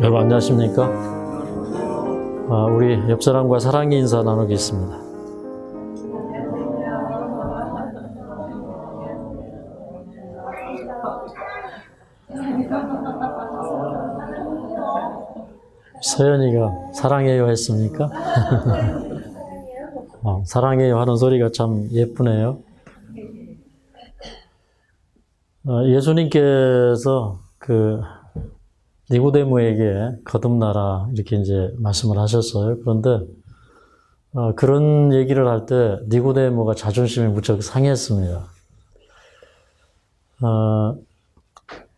여러분 안녕하십니까? 우리 옆 사람과 사랑의 인사 나누겠습니다. 서연이가 사랑해요 했습니까? 사랑해요 하는 소리가 참 예쁘네요. 예수님께서 니고데모에게 거듭나라 이렇게 이제 말씀을 하셨어요. 그런데 그런 얘기를 할 때 니고데모가 자존심이 무척 상했습니다.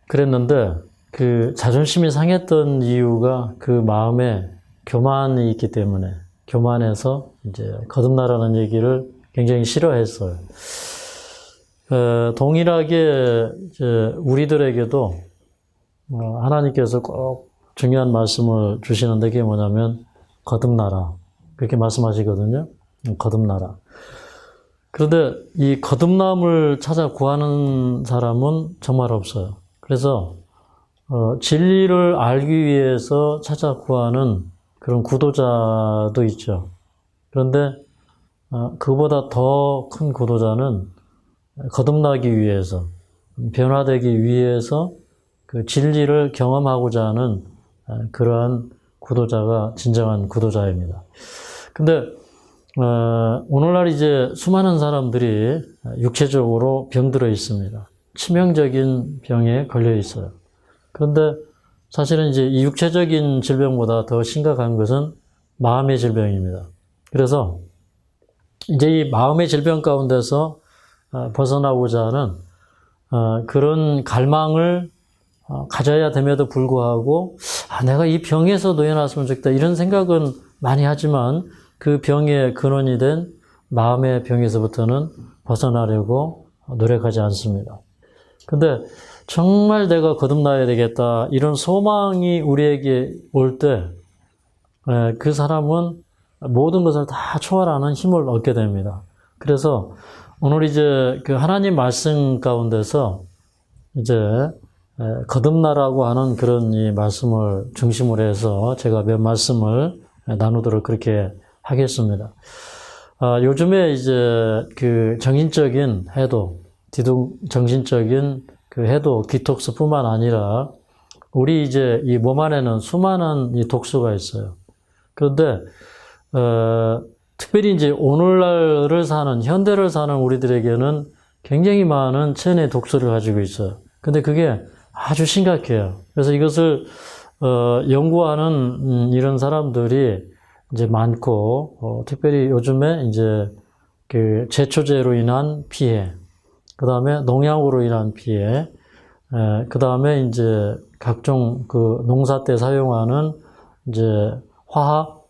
그랬는데 그 자존심이 상했던 이유가 그 마음에 교만이 있기 때문에, 교만해서 이제 거듭나라는 얘기를 굉장히 싫어했어요. 동일하게 이제 우리들에게도 하나님께서 꼭 중요한 말씀을 주시는데 그게 뭐냐면 거듭나라 그렇게 말씀하시거든요. 거듭나라. 그런데 이 거듭남을 찾아 구하는 사람은 정말 없어요. 그래서 진리를 알기 위해서 찾아 구하는 그런 구도자도 있죠. 그런데 그보다 더 큰 구도자는 거듭나기 위해서, 변화되기 위해서 그 진리를 경험하고자 하는 그러한 구도자가 진정한 구도자입니다. 근데 오늘날 이제 수많은 사람들이 육체적으로 병들어 있습니다. 치명적인 병에 걸려 있어요. 그런데 사실은 이제 이 육체적인 질병보다 더 심각한 것은 마음의 질병입니다. 그래서 이제 이 마음의 질병 가운데서 벗어나고자 하는 그런 갈망을 가져야 됨에도 불구하고 내가 이 병에서 놓여놨으면 좋겠다 이런 생각은 많이 하지만 그 병의 근원이 된 마음의 병에서부터는 벗어나려고 노력하지 않습니다. 근데 정말 내가 거듭나야 되겠다 이런 소망이 우리에게 올 때 그 사람은 모든 것을 다 초월하는 힘을 얻게 됩니다. 그래서 오늘 이제 그 하나님 말씀 가운데서 이제 거듭나라고 하는 그런 이 말씀을 중심으로 해서 제가 몇 말씀을 나누도록 그렇게 하겠습니다. 요즘에 이제 그 정신적인 해독, 정신적인 그 해독, 디톡스뿐만 아니라 우리 이제 이 몸 안에는 수많은 이 독소가 있어요. 그런데 특별히 이제 오늘날을 사는, 현대를 사는 우리들에게는 굉장히 많은 체내 독소를 가지고 있어요. 근데 그게 아주 심각해요. 그래서 이것을 연구하는 이런 사람들이 이제 많고, 특별히 요즘에 이제 그 제초제로 인한 피해, 그 다음에 농약으로 인한 피해, 그 다음에 이제 각종 그 농사 때 사용하는 이제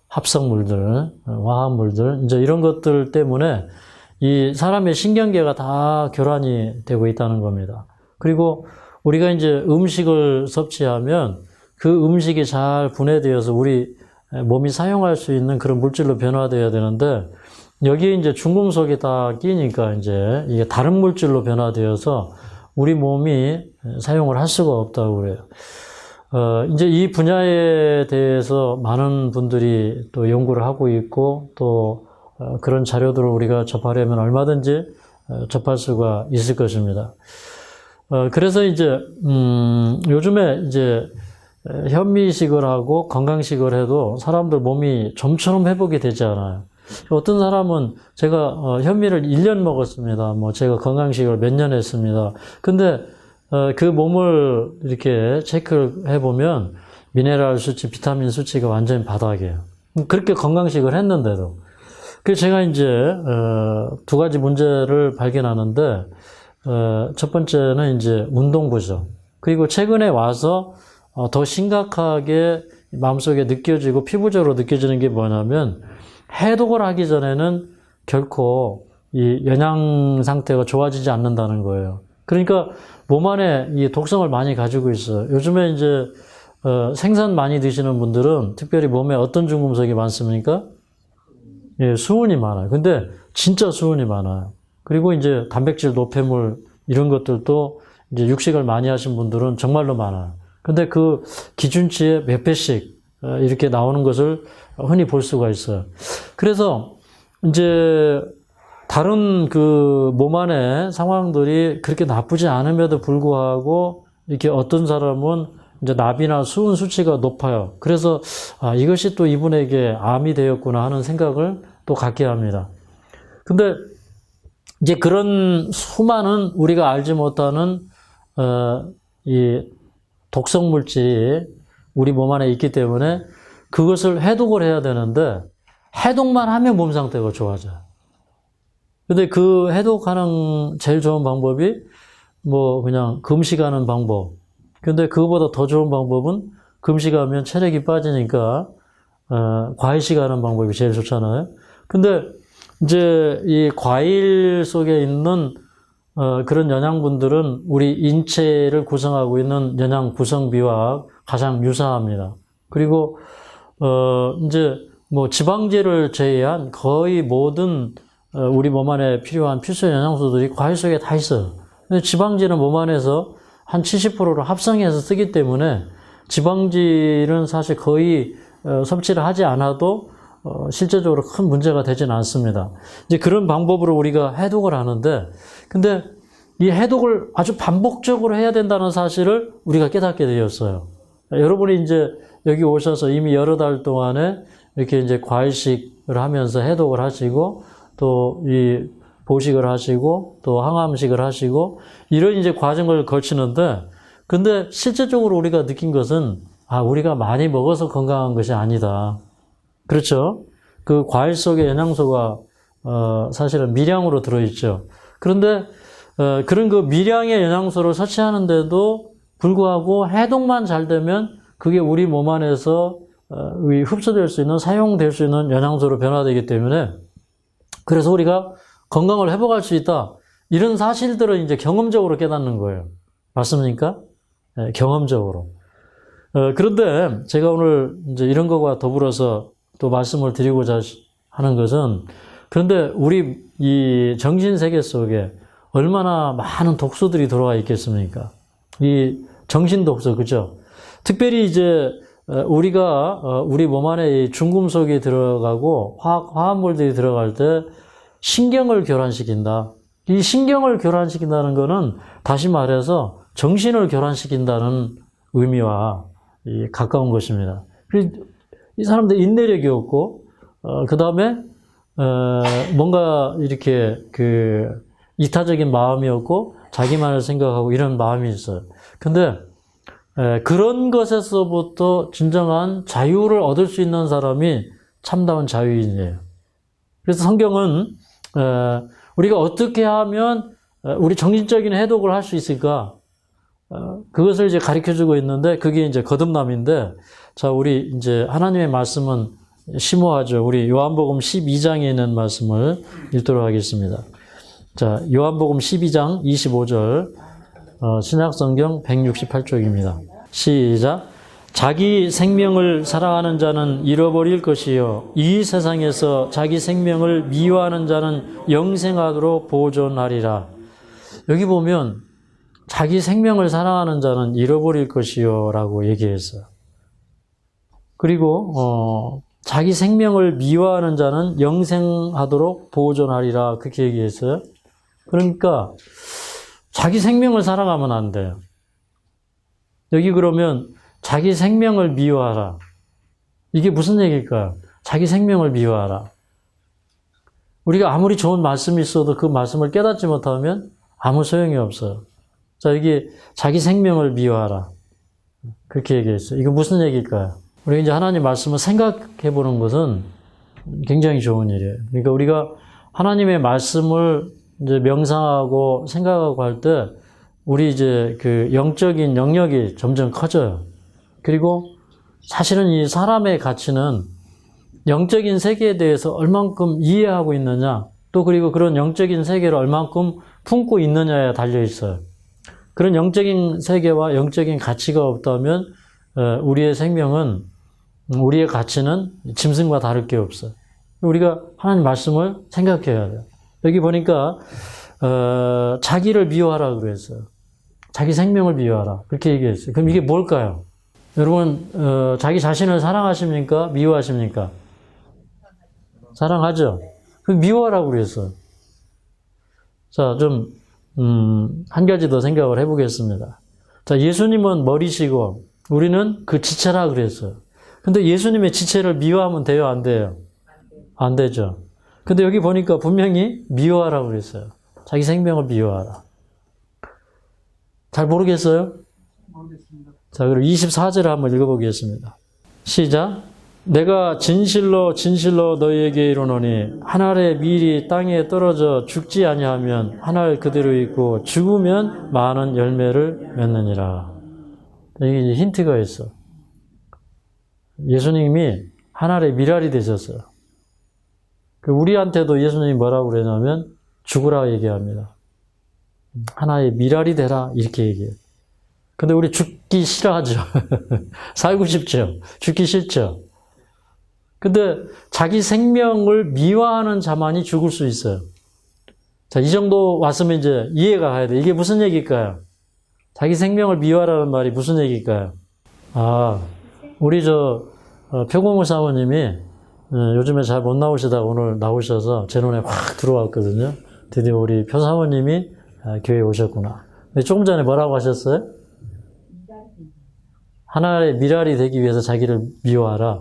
화합물들, 이제 이런 것들 때문에 이 사람의 신경계가 다 교란이 되고 있다는 겁니다. 그리고 우리가 이제 음식을 섭취하면 그 음식이 잘 분해되어서 우리 몸이 사용할 수 있는 그런 물질로 변화되어야 되는데 여기에 이제 중금속이 다 끼니까 이제 이게 다른 물질로 변화되어서 우리 몸이 사용을 할 수가 없다고 그래요. 이제 이 분야에 대해서 많은 분들이 또 연구를 하고 있고 또 그런 자료들을 우리가 접하려면 얼마든지 접할 수가 있을 것입니다. 그래서 이제 요즘에 이제 현미식을 하고 건강식을 해도 사람들 몸이 좀처럼 회복이 되지 않아요. 어떤 사람은 제가 현미를 1년 먹었습니다. 제가 건강식을 몇 년 했습니다. 근데 그 몸을 이렇게 체크를 해보면 미네랄 수치, 비타민 수치가 완전히 바닥이에요. 그렇게 건강식을 했는데도. 그래서 제가 이제 두 가지 문제를 발견하는데 첫 번째는 이제 운동 부족. 그리고 최근에 와서 더 심각하게 마음속에 느껴지고 피부적으로 느껴지는 게 뭐냐면 해독을 하기 전에는 결코 이 영양 상태가 좋아지지 않는다는 거예요. 그러니까 몸 안에 이 독성을 많이 가지고 있어요. 요즘에 이제 생선 많이 드시는 분들은 특별히 몸에 어떤 중금속이 많습니까? 예, 수은이 많아요. 근데 진짜 수은이 많아요. 그리고 이제 단백질, 노폐물 이런 것들도 이제 육식을 많이 하신 분들은 정말로 많아요. 근데 그 기준치의 몇 배씩 이렇게 나오는 것을 흔히 볼 수가 있어요. 그래서 이제 다른 그 몸 안의 상황들이 그렇게 나쁘지 않음에도 불구하고 이렇게 어떤 사람은 이제 납이나 수은 수치가 높아요. 그래서 이것이 또 이분에게 암이 되었구나 하는 생각을 또 갖게 합니다. 근데 이제 그런 수많은 우리가 알지 못하는 이 독성 물질이 우리 몸 안에 있기 때문에 그것을 해독을 해야 되는데 해독만 하면 몸 상태가 좋아져요. 근데 그 해독하는 제일 좋은 방법이 뭐 그냥 금식하는 방법. 근데 그거보다 더 좋은 방법은 금식하면 체력이 빠지니까 과일식하는 방법이 제일 좋잖아요. 근데 이제 이 과일 속에 있는 그런 영양분들은 우리 인체를 구성하고 있는 영양 구성비와 가장 유사합니다. 그리고 이제 뭐 지방제를 제외한 거의 모든 우리 몸 안에 필요한 필수 영양소들이 과일 속에 다 있어요. 근데 지방질은 몸 안에서 한 70%를 합성해서 쓰기 때문에 지방질은 사실 거의 섭취를 하지 않아도 실제적으로 큰 문제가 되지는 않습니다. 이제 그런 방법으로 우리가 해독을 하는데, 근데 이 해독을 아주 반복적으로 해야 된다는 사실을 우리가 깨닫게 되었어요. 여러분이 이제 여기 오셔서 이미 여러 달 동안에 이렇게 이제 과일식을 하면서 해독을 하시고, 또 이 보식을 하시고, 또 항암식을 하시고, 이런 이제 과정을 거치는데, 근데 실제적으로 우리가 느낀 것은, 우리가 많이 먹어서 건강한 것이 아니다. 그렇죠? 그 과일 속에 영양소가, 사실은 미량으로 들어있죠. 그런데, 그런 그 미량의 영양소를 섭취하는데도 불구하고 해독만 잘 되면 그게 우리 몸 안에서 흡수될 수 있는, 사용될 수 있는 영양소로 변화되기 때문에 그래서 우리가 건강을 회복할 수 있다. 이런 사실들을 이제 경험적으로 깨닫는 거예요. 맞습니까? 네, 경험적으로. 그런데 제가 오늘 이제 이런 것과 더불어서 또 말씀을 드리고자 하는 것은, 그런데 우리 이 정신 세계 속에 얼마나 많은 독소들이 들어와 있겠습니까? 이 정신 독소, 그죠? 특별히 이제 우리가 우리 몸 안에 중금속이 들어가고 화합물들이 들어갈 때 신경을 교란시킨다. 이 신경을 교란시킨다는 것은 다시 말해서 정신을 교란시킨다는 의미와 가까운 것입니다. 이 사람들 인내력이 없고, 그 다음에 뭔가 이렇게 그 이타적인 마음이 없고 자기만을 생각하고 이런 마음이 있어요. 근데 그런 것에서부터 진정한 자유를 얻을 수 있는 사람이 참다운 자유인이에요. 그래서 성경은 우리가 어떻게 하면 우리 정신적인 해독을 할 수 있을까? 그것을 이제 가르쳐주고 있는데, 그게 이제 거듭남인데, 자, 우리 이제 하나님의 말씀은 심오하죠. 우리 요한복음 12장에 있는 말씀을 읽도록 하겠습니다. 자, 요한복음 12장 25절, 신약성경 168쪽입니다. 시작. 자기 생명을 사랑하는 자는 잃어버릴 것이요, 이 세상에서 자기 생명을 미워하는 자는 영생하도록 보존하리라. 여기 보면 자기 생명을 사랑하는 자는 잃어버릴 것이요 라고 얘기했어요. 그리고 자기 생명을 미워하는 자는 영생하도록 보존하리라, 그렇게 얘기했어요. 그러니까 자기 생명을 사랑하면 안 돼요. 여기 그러면 자기 생명을 미워하라. 이게 무슨 얘기일까요? 자기 생명을 미워하라. 우리가 아무리 좋은 말씀이 있어도 그 말씀을 깨닫지 못하면 아무 소용이 없어요. 자, 여기 자기 생명을 미워하라. 그렇게 얘기했어요. 이거 무슨 얘기일까요? 우리가 이제 하나님 말씀을 생각해 보는 것은 굉장히 좋은 일이에요. 그러니까 우리가 하나님의 말씀을 이제 명상하고 생각하고 할 때 우리 이제 그 영적인 영역이 점점 커져요. 그리고 사실은 이 사람의 가치는 영적인 세계에 대해서 얼만큼 이해하고 있느냐, 또 그리고 그런 영적인 세계를 얼만큼 품고 있느냐에 달려 있어요. 그런 영적인 세계와 영적인 가치가 없다면 우리의 생명은, 우리의 가치는 짐승과 다를 게 없어요. 우리가 하나님 말씀을 생각해야 돼요. 여기 보니까 자기를 미워하라 그랬어요. 자기 생명을 미워하라. 그렇게 얘기했어요. 그럼 이게 뭘까요? 여러분, 자기 자신을 사랑하십니까? 미워하십니까? 사랑하죠? 그럼 미워하라고 그랬어요. 자, 한 가지 더 생각을 해보겠습니다. 자, 예수님은 머리시고, 우리는 그 지체라 그랬어요. 근데 예수님의 지체를 미워하면 돼요? 안 돼요? 안 되죠. 근데 여기 보니까 분명히 미워하라고 그랬어요. 자기 생명을 미워하라. 잘 모르겠어요? 모르겠습니다. 자, 그럼 24절을 한번 읽어보겠습니다. 시작. 내가 진실로 진실로 너희에게 이르노니 한 알의 밀이 땅에 떨어져 죽지 아니하면 한 알 그대로 있고 죽으면 많은 열매를 맺느니라. 여기 힌트가 있어. 예수님이 한 알의 밀알이 되셨어요. 우리한테도 예수님이 뭐라고 그러냐면 죽으라 얘기합니다. 하나의 밀알이 되라 이렇게 얘기해요. 근데 우리 죽기 싫어하죠. 살고 싶죠. 죽기 싫죠. 근데 자기 생명을 미워하는 자만이 죽을 수 있어요. 자, 이 정도 왔으면 이제 이해가 가야 돼. 이게 무슨 얘기일까요? 자기 생명을 미워하라는 말이 무슨 얘기일까요? 우리 표고무 사모님이 요즘에 잘 못 나오시다가 오늘 나오셔서 제 눈에 확 들어왔거든요. 드디어 우리 표 사모님이 교회에 오셨구나. 근데 조금 전에 뭐라고 하셨어요? 하나의 밀알이 되기 위해서 자기를 미워하라.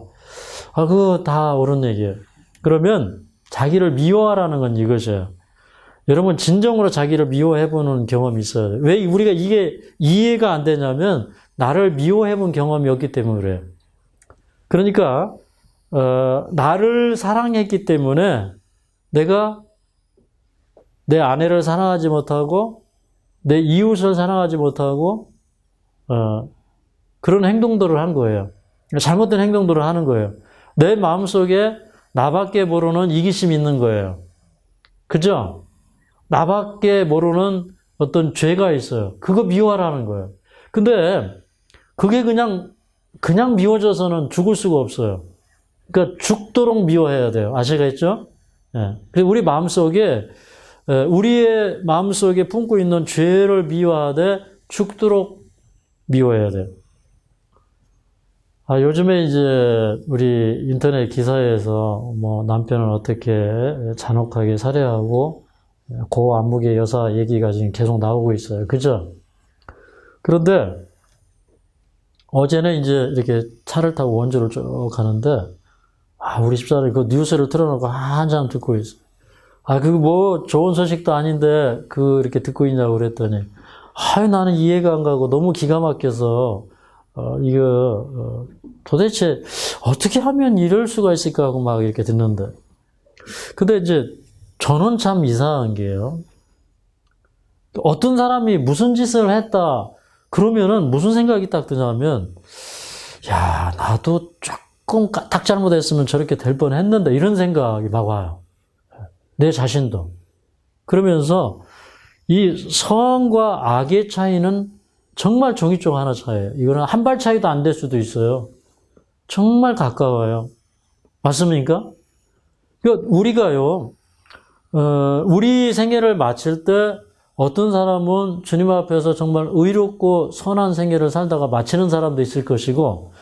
그거 다 옳은 얘기예요. 그러면 자기를 미워하라는 건 이것이에요. 여러분 진정으로 자기를 미워해보는 경험이 있어야 돼요. 왜 우리가 이게 이해가 안 되냐면 나를 미워해본 경험이 없기 때문에 그래요. 그러니까 나를 사랑했기 때문에 내가 내 아내를 사랑하지 못하고 내 이웃을 사랑하지 못하고 그런 행동들을 한 거예요. 잘못된 행동들을 하는 거예요. 내 마음속에 나밖에 모르는 이기심이 있는 거예요. 그죠? 나밖에 모르는 어떤 죄가 있어요. 그거 미워하라는 거예요. 근데 그게 그냥 미워져서는 죽을 수가 없어요. 그러니까 죽도록 미워해야 돼요. 아시겠죠? 예. 그리고 우리의 마음속에 품고 있는 죄를 미워하되 죽도록 미워해야 돼요. 요즘에 이제 우리 인터넷 기사에서 남편을 어떻게 잔혹하게 살해하고 고 안목의 여사 얘기가 지금 계속 나오고 있어요. 그죠? 그런데 어제는 이제 이렇게 차를 타고 원주를 쭉 가는데 우리 집사람이 그 뉴스를 틀어놓고 한참 듣고 있어요. 그거 좋은 소식도 아닌데 이렇게 듣고 있냐고 그랬더니 나는 이해가 안 가고 너무 기가 막혀서 이거 도대체 어떻게 하면 이럴 수가 있을까 하고 막 이렇게 듣는데 근데 이제 저는 참 이상한 게요. 어떤 사람이 무슨 짓을 했다 그러면은 무슨 생각이 딱 드냐면 나도 조금 까딱 잘못했으면 저렇게 될 뻔했는데 이런 생각이 막 와요. 내 자신도. 그러면서 이 선과 악의 차이는 정말 종이쪽 하나 차이예요. 이거는 한 발 차이도 안 될 수도 있어요. 정말 가까워요. 맞습니까? 그러니까 우리가요, 우리 생애를 마칠 때 어떤 사람은 주님 앞에서 정말 의롭고 선한 생애를 살다가 마치는 사람도 있을 것이고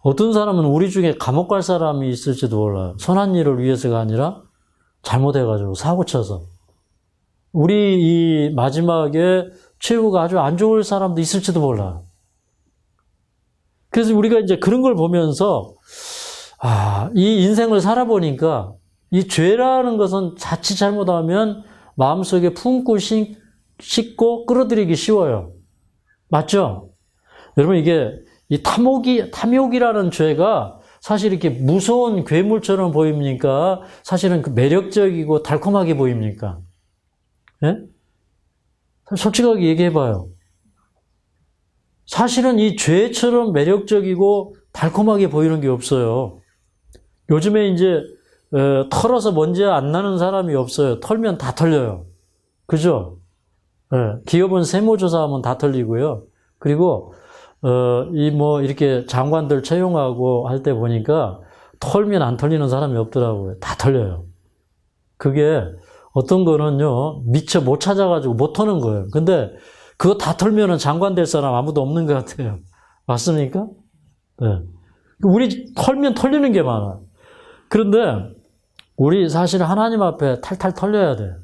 어떤 사람은 우리 중에 감옥 갈 사람이 있을지도 몰라요. 선한 일을 위해서가 아니라 잘못해가지고 사고쳐서. 우리 이 마지막에 최후가 아주 안 좋을 사람도 있을지도 몰라요. 그래서 우리가 이제 그런 걸 보면서 이 인생을 살아보니까 이 죄라는 것은 자칫 잘못하면 마음속에 품고 싣고 끌어들이기 쉬워요. 맞죠? 여러분 이게 이 탐욕이라는 죄가 사실 이렇게 무서운 괴물처럼 보입니까? 사실은 매력적이고 달콤하게 보입니까? 예? 솔직하게 얘기해봐요. 사실은 이 죄처럼 매력적이고 달콤하게 보이는 게 없어요. 요즘에 이제 털어서 먼지 안 나는 사람이 없어요. 털면 다 털려요. 그죠? 기업은 세무조사하면 다 털리고요. 그리고 이렇게 장관들 채용하고 할 때 보니까 털면 안 털리는 사람이 없더라고요. 다 털려요. 그게 어떤 거는요, 미처 못 찾아가지고 못 터는 거예요. 근데 그거 다 털면은 장관 될 사람 아무도 없는 것 같아요. 맞습니까? 네. 우리 털면 털리는 게 많아요. 그런데 우리 사실 하나님 앞에 탈탈 털려야 돼요.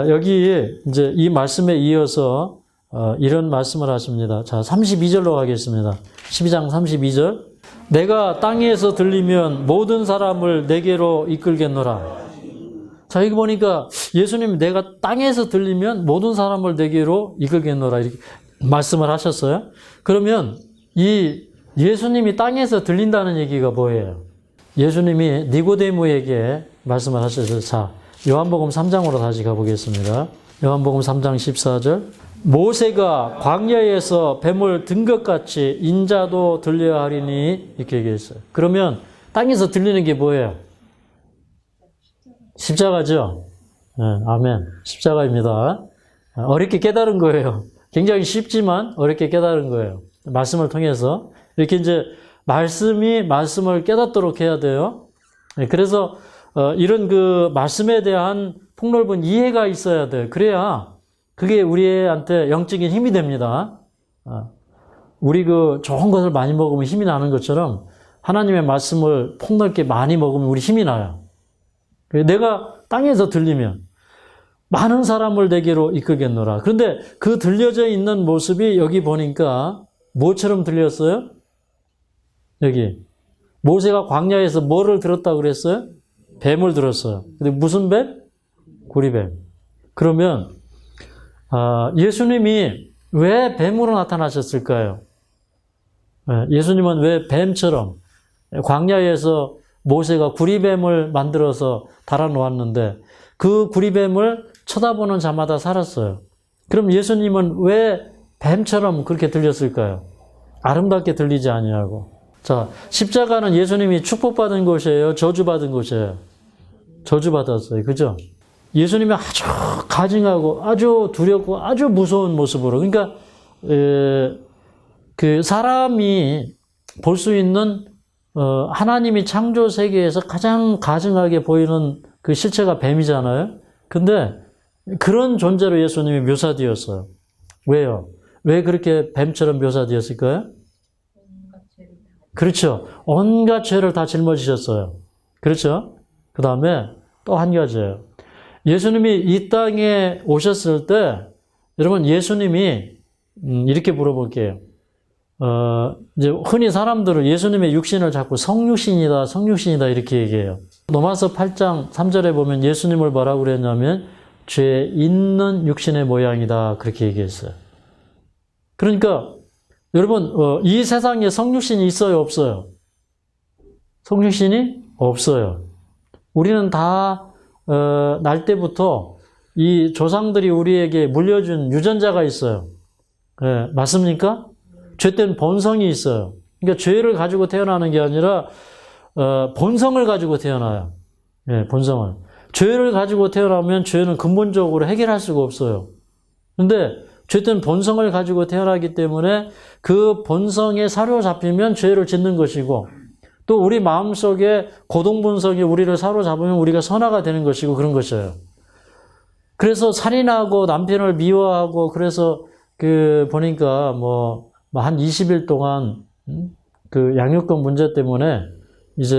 여기 이제 이 말씀에 이어서 이런 말씀을 하십니다. 자, 32절로 가겠습니다. 12장 32절. 내가 땅에서 들리면 모든 사람을 내게로 이끌겠노라. 자, 여기 보니까 예수님이 내가 땅에서 들리면 모든 사람을 내게로 이끌겠노라 이렇게 말씀을 하셨어요. 그러면 이 예수님이 땅에서 들린다는 얘기가 뭐예요? 예수님이 니고데모에게 말씀을 하셨어요. 자, 요한복음 3장으로 다시 가보겠습니다. 요한복음 3장 14절. 모세가 광야에서 뱀을 든 것 같이 인자도 들려야 하리니 이렇게 얘기했어요. 그러면 땅에서 들리는 게 뭐예요? 십자가죠. 네, 아멘. 십자가입니다. 어렵게 깨달은 거예요. 굉장히 쉽지만 어렵게 깨달은 거예요. 말씀을 통해서 이렇게 이제 말씀을 깨닫도록 해야 돼요. 네, 그래서 이런 그 말씀에 대한 폭넓은 이해가 있어야 돼요. 그래야 그게 우리한테 영적인 힘이 됩니다. 우리 그 좋은 것을 많이 먹으면 힘이 나는 것처럼 하나님의 말씀을 폭넓게 많이 먹으면 우리 힘이 나요. 내가 땅에서 들리면 많은 사람을 내게로 이끌겠노라. 그런데 그 들려져 있는 모습이 여기 보니까 뭐처럼 들렸어요? 여기 모세가 광야에서 뭐를 들었다고 그랬어요? 뱀을 들었어요. 근데 무슨 뱀? 구리뱀. 그러면 예수님이 왜 뱀으로 나타나셨을까요? 예수님은 왜 뱀처럼 광야에서 모세가 구리뱀을 만들어서 달아놓았는데 그 구리뱀을 쳐다보는 자마다 살았어요. 그럼 예수님은 왜 뱀처럼 그렇게 들렸을까요? 아름답게 들리지 아니하고. 자, 십자가는 예수님이 축복받은 곳이에요? 저주받은 곳이에요? 저주받았어요. 그죠? 예수님이 아주 가증하고 아주 두렵고 아주 무서운 모습으로. 그러니까 그 사람이 볼 수 있는 하나님이 창조 세계에서 가장 가증하게 보이는 그 실체가 뱀이잖아요. 근데 그런 존재로 예수님이 묘사되었어요. 왜요? 왜 그렇게 뱀처럼 묘사되었을까요? 그렇죠. 온갖 죄를 다 짊어지셨어요. 그렇죠? 그 다음에 또 한 가지예요. 예수님이 이 땅에 오셨을 때, 여러분, 예수님이, 이렇게 물어볼게요. 이제 흔히 사람들은 예수님의 육신을 자꾸 성육신이다, 성육신이다, 이렇게 얘기해요. 로마서 8장 3절에 보면 예수님을 뭐라고 그랬냐면, 죄 있는 육신의 모양이다, 그렇게 얘기했어요. 그러니까, 여러분, 이 세상에 성육신이 있어요, 없어요? 성육신이 없어요. 우리는 다, 날 때부터 이 조상들이 우리에게 물려준 유전자가 있어요. 네, 맞습니까? 죄된 본성이 있어요. 그러니까 죄를 가지고 태어나는 게 아니라, 본성을 가지고 태어나요. 네, 본성을. 죄를 가지고 태어나면 죄는 근본적으로 해결할 수가 없어요. 근데 죄된 본성을 가지고 태어나기 때문에 그 본성에 사로잡히면 죄를 짓는 것이고, 또 우리 마음속에 고동본성이 우리를 사로잡으면 우리가 선화가 되는 것이고 그런 것이에요. 그래서 살인하고 남편을 미워하고 그래서 보니까 한 20일 동안 그 양육권 문제 때문에 이제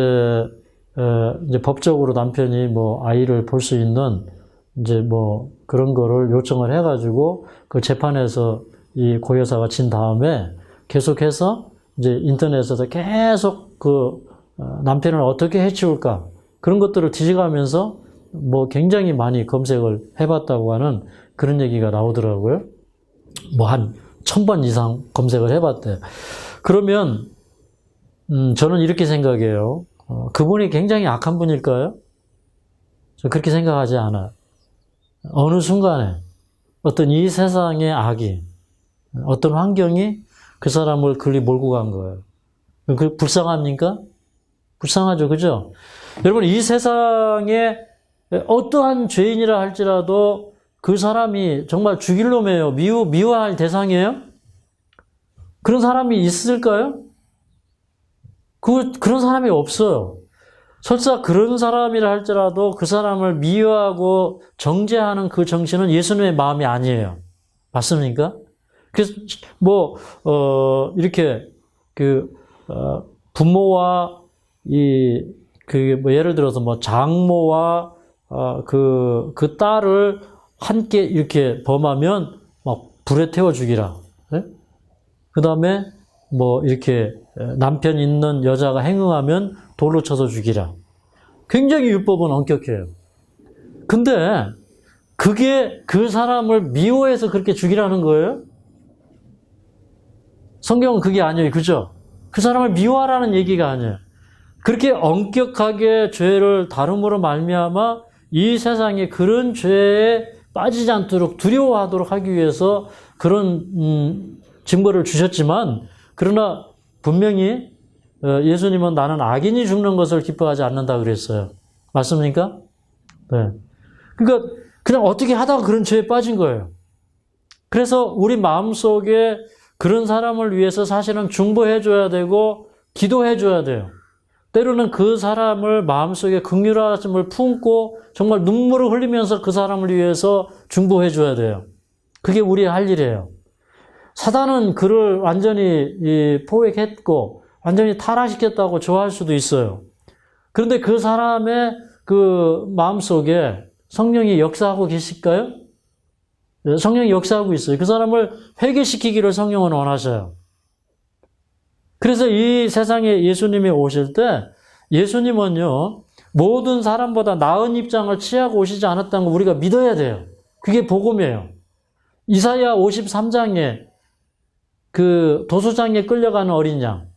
법적으로 남편이 아이를 볼 수 있는 이제 그런 거를 요청을 해가지고 그 재판에서 이 고여사가 진 다음에 계속해서 이제 인터넷에서 계속 남편을 어떻게 해치울까 그런 것들을 뒤져가면서 굉장히 많이 검색을 해봤다고 하는 그런 얘기가 나오더라고요. 한 1000번 이상 검색을 해봤대요. 그러면 저는 이렇게 생각해요. 그분이 굉장히 악한 분일까요? 저 그렇게 생각하지 않아요. 어느 순간에 어떤 이 세상의 악이, 어떤 환경이 그 사람을 그리 몰고 간 거예요. 그 불쌍합니까? 불쌍하죠, 그죠? 여러분, 이 세상에 어떠한 죄인이라 할지라도 그 사람이 정말 죽일 놈이에요. 미워할 대상이에요? 그런 사람이 있을까요? 그런 사람이 없어요. 설사 그런 사람이라 할지라도 그 사람을 미워하고 정죄하는 그 정신은 예수님의 마음이 아니에요. 맞습니까? 그래서 이렇게 부모와 예를 들어서 장모와 그 딸을 함께 이렇게 범하면 막 불에 태워 죽이라. 네? 그 다음에 이렇게 남편 있는 여자가 행응하면 돌로 쳐서 죽이라. 굉장히 율법은 엄격해요. 근데 그게 그 사람을 미워해서 그렇게 죽이라는 거예요? 성경은 그게 아니에요. 그죠? 그 사람을 미워하라는 얘기가 아니에요. 그렇게 엄격하게 죄를 다름으로 말미암아 이 세상에 그런 죄에 빠지지 않도록 두려워하도록 하기 위해서 그런 증거를 주셨지만, 그러나 분명히 예수님은 나는 악인이 죽는 것을 기뻐하지 않는다 그랬어요. 맞습니까? 네. 그러니까 그냥 어떻게 하다가 그런 죄에 빠진 거예요. 그래서 우리 마음속에 그런 사람을 위해서 사실은 중보해줘야 되고 기도해줘야 돼요. 때로는 그 사람을 마음속에 긍휼하심을 품고 정말 눈물을 흘리면서 그 사람을 위해서 중보해줘야 돼요. 그게 우리의 할 일이에요. 사단은 그를 완전히 포획했고 완전히 타락시켰다고 좋아할 수도 있어요. 그런데 그 사람의 그 마음속에 성령이 역사하고 계실까요? 성령이 역사하고 있어요. 그 사람을 회개시키기를 성령은 원하셔요. 그래서 이 세상에 예수님이 오실 때 예수님은요, 모든 사람보다 나은 입장을 취하고 오시지 않았다는 걸 우리가 믿어야 돼요. 그게 복음이에요. 이사야 53장에 그 도수장에 끌려가는 어린 양,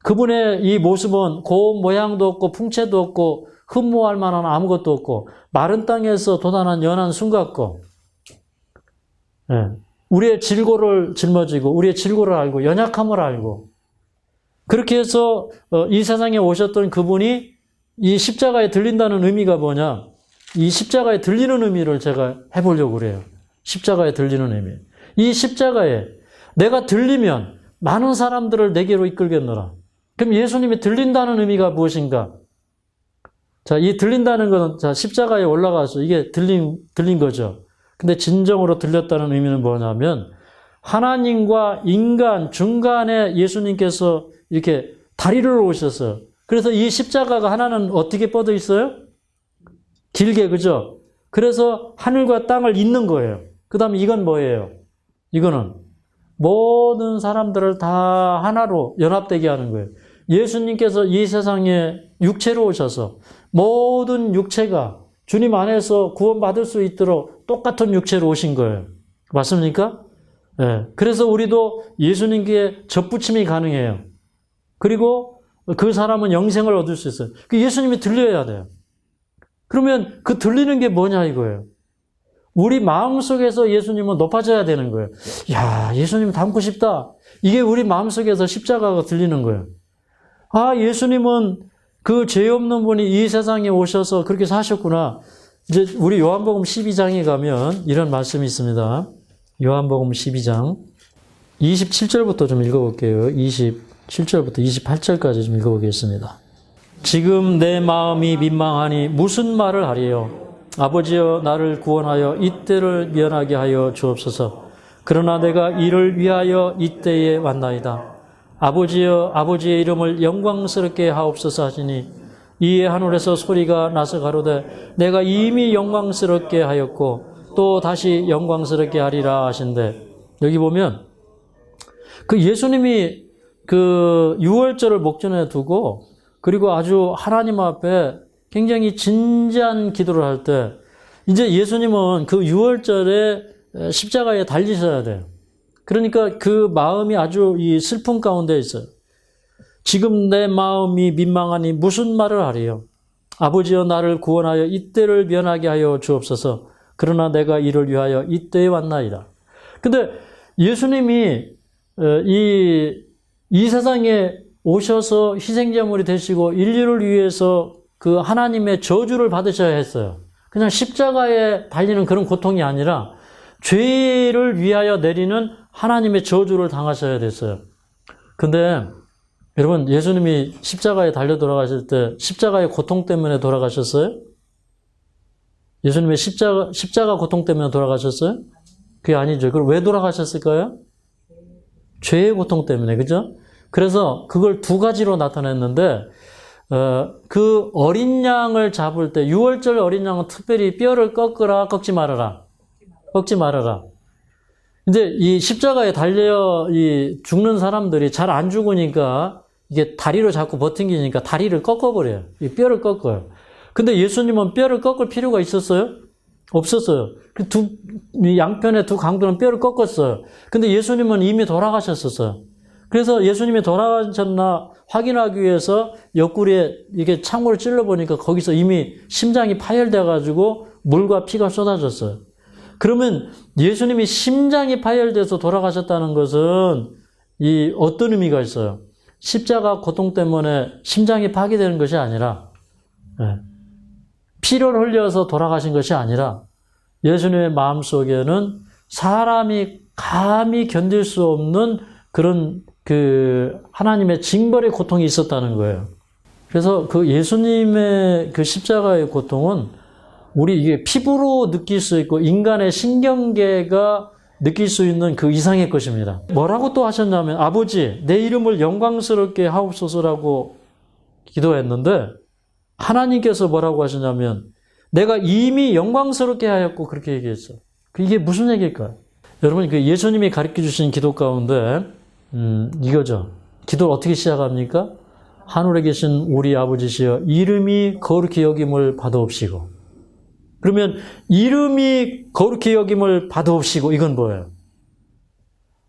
그분의 이 모습은 고운 모양도 없고 풍채도 없고 흠모할 만한 아무것도 없고 마른 땅에서 돋아난 연한 순 같고, 우리의 질고를 짊어지고 우리의 질고를 알고 연약함을 알고, 그렇게 해서 이 세상에 오셨던 그분이 이 십자가에 들린다는 의미가 뭐냐, 이 십자가에 들리는 의미를 제가 해보려고 그래요. 십자가에 들리는 의미. 이 십자가에 내가 들리면 많은 사람들을 내게로 이끌겠노라. 그럼 예수님이 들린다는 의미가 무엇인가? 자, 이 들린다는 것은, 자, 십자가에 올라가서 이게 들린 거죠. 근데 진정으로 들렸다는 의미는 뭐냐면, 하나님과 인간 중간에 예수님께서 이렇게 다리를 오셨어요. 그래서 이 십자가가 하나는 어떻게 뻗어 있어요? 길게, 그죠? 그래서 하늘과 땅을 잇는 거예요. 그 다음에 이건 뭐예요? 이거는 모든 사람들을 다 하나로 연합되게 하는 거예요. 예수님께서 이 세상에 육체로 오셔서 모든 육체가 주님 안에서 구원받을 수 있도록 똑같은 육체로 오신 거예요. 맞습니까? 네. 그래서 우리도 예수님께 접붙임이 가능해요. 그리고 그 사람은 영생을 얻을 수 있어요. 그 예수님이 들려야 돼요. 그러면 그 들리는 게 뭐냐 이거예요. 우리 마음속에서 예수님은 높아져야 되는 거예요. 야, 예수님 닮고 싶다. 이게 우리 마음속에서 십자가가 들리는 거예요. 아, 예수님은 그 죄 없는 분이 이 세상에 오셔서 그렇게 사셨구나. 이제 우리 요한복음 12장에 가면 이런 말씀이 있습니다. 요한복음 12장 27절부터 좀 읽어볼게요. 27절부터 28절까지 좀 읽어보겠습니다. 지금 내 마음이 민망하니 무슨 말을 하리요? 아버지여 나를 구원하여 이때를 면하게 하여 주옵소서. 그러나 내가 이를 위하여 이때에 왔나이다. 아버지여 아버지의 이름을 영광스럽게 하옵소서 하시니 이에 하늘에서 소리가 나서 가로되 내가 이미 영광스럽게 하였고 또 다시 영광스럽게 하리라 하신대. 여기 보면 그 예수님이 그 유월절을 목전에 두고 그리고 아주 하나님 앞에 굉장히 진지한 기도를 할 때 이제 예수님은 그 유월절에 십자가에 달리셔야 돼요. 그러니까 그 마음이 아주 이 슬픔 가운데 있어요. 지금 내 마음이 민망하니 무슨 말을 하리요? 아버지여 나를 구원하여 이때를 면하게 하여 주옵소서. 그러나 내가 이를 위하여 이때에 왔나이다. 근데 예수님이 이 세상에 오셔서 희생제물이 되시고 인류를 위해서 그 하나님의 저주를 받으셔야 했어요. 그냥 십자가에 달리는 그런 고통이 아니라 죄를 위하여 내리는 하나님의 저주를 당하셔야 됐어요. 근데 여러분, 예수님이 십자가에 달려 돌아가실 때 십자가의 고통 때문에 돌아가셨어요? 예수님의 십자가 고통 때문에 돌아가셨어요? 그게 아니죠. 그럼 왜 돌아가셨을까요? 죄의 고통 때문에, 그죠? 그래서 그걸 두 가지로 나타냈는데, 그 어린 양을 잡을 때, 유월절 어린 양은 특별히 뼈를 꺾으라, 꺾지 말아라. 꺾지 말아라. 근데 이 십자가에 달려 죽는 사람들이 잘 안 죽으니까 이게 다리로 자꾸 버팅기니까 다리를 꺾어버려요. 이 뼈를 꺾어요. 근데 예수님은 뼈를 꺾을 필요가 있었어요? 없었어요. 이 양편의 두 강도는 뼈를 꺾었어요. 근데 예수님은 이미 돌아가셨었어요. 그래서 예수님이 돌아가셨나 확인하기 위해서 옆구리에 이게 창으로 찔러보니까 거기서 이미 심장이 파열돼가지고 물과 피가 쏟아졌어요. 그러면 예수님이 심장이 파열돼서 돌아가셨다는 것은 이 어떤 의미가 있어요? 십자가 고통 때문에 심장이 파괴되는 것이 아니라 피를 흘려서 돌아가신 것이 아니라 예수님의 마음속에는 사람이 감히 견딜 수 없는 그런 하나님의 징벌의 고통이 있었다는 거예요. 그래서 그 예수님의 그 십자가의 고통은 우리 이게 피부로 느낄 수 있고 인간의 신경계가 느낄 수 있는 그 이상의 것입니다. 뭐라고 또 하셨냐면 아버지 내 이름을 영광스럽게 하옵소서라고 기도했는데 하나님께서 뭐라고 하시냐면 내가 이미 영광스럽게 하였고 그렇게 얘기했어요. 이게 무슨 얘기일까요? 여러분 그 예수님이 가르쳐 주신 기도 가운데 이거죠. 기도를 어떻게 시작합니까? 하늘에 계신 우리 아버지시여 이름이 거룩히 여김을 받아옵시고 그러면 이름이 거룩히 여김을 받아옵시고 이건 뭐예요?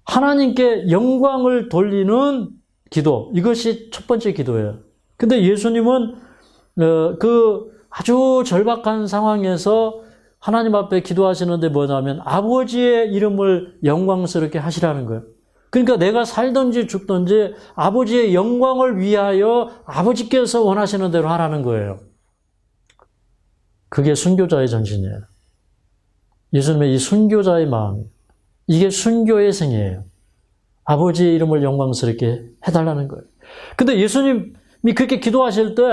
하나님께 영광을 돌리는 기도. 이것이 첫 번째 기도예요. 근데 예수님은 그 아주 절박한 상황에서 하나님 앞에 기도하시는데 뭐냐면 아버지의 이름을 영광스럽게 하시라는 거예요. 그러니까 내가 살든지 죽든지 아버지의 영광을 위하여 아버지께서 원하시는 대로 하라는 거예요. 그게 순교자의 정신이에요. 예수님의 이 순교자의 마음, 이게 순교의 생애예요. 아버지의 이름을 영광스럽게 해달라는 거예요. 근데 예수님이 그렇게 기도하실 때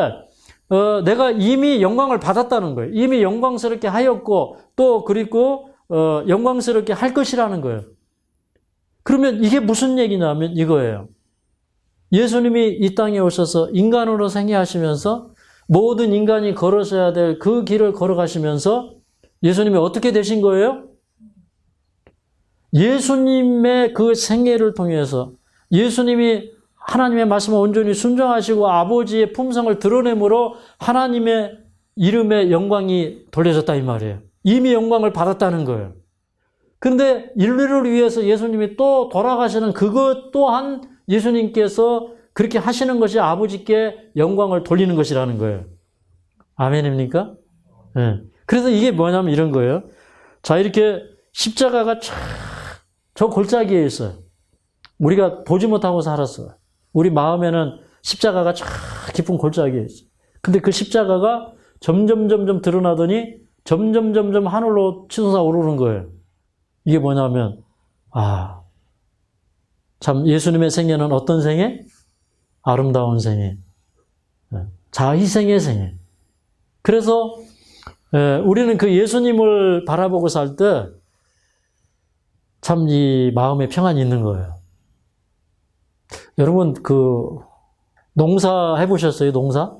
내가 이미 영광을 받았다는 거예요. 이미 영광스럽게 하였고 또 그리고 영광스럽게 할 것이라는 거예요. 그러면 이게 무슨 얘기냐면 이거예요. 예수님이 이 땅에 오셔서 인간으로 생애하시면서 모든 인간이 걸으셔야 될 그 길을 걸어가시면서 예수님이 어떻게 되신 거예요? 예수님의 그 생애를 통해서 예수님이 하나님의 말씀을 온전히 순종하시고 아버지의 품성을 드러내므로 하나님의 이름의 영광이 돌려졌다 이 말이에요. 이미 영광을 받았다는 거예요. 그런데 인류를 위해서 예수님이 또 돌아가시는 그것 또한 예수님께서 그렇게 하시는 것이 아버지께 영광을 돌리는 것이라는 거예요. 아멘입니까? 네. 그래서 이게 뭐냐면 이런 거예요. 자, 이렇게 십자가가 저 골짜기에 있어요. 우리가 보지 못하고 살았어요. 우리 마음에는 십자가가 저 깊은 골짜기에 있어요. 근데 그 십자가가 점점 드러나더니 점점 하늘로 치솟아 오르는 거예요. 이게 뭐냐면 참 예수님의 생애는 어떤 생애? 아름다운 생애. 자희생의 생애. 그래서 우리는 그 예수님을 바라보고 살 때 참 이 마음에 평안이 있는 거예요. 여러분 그 농사 해보셨어요? 농사?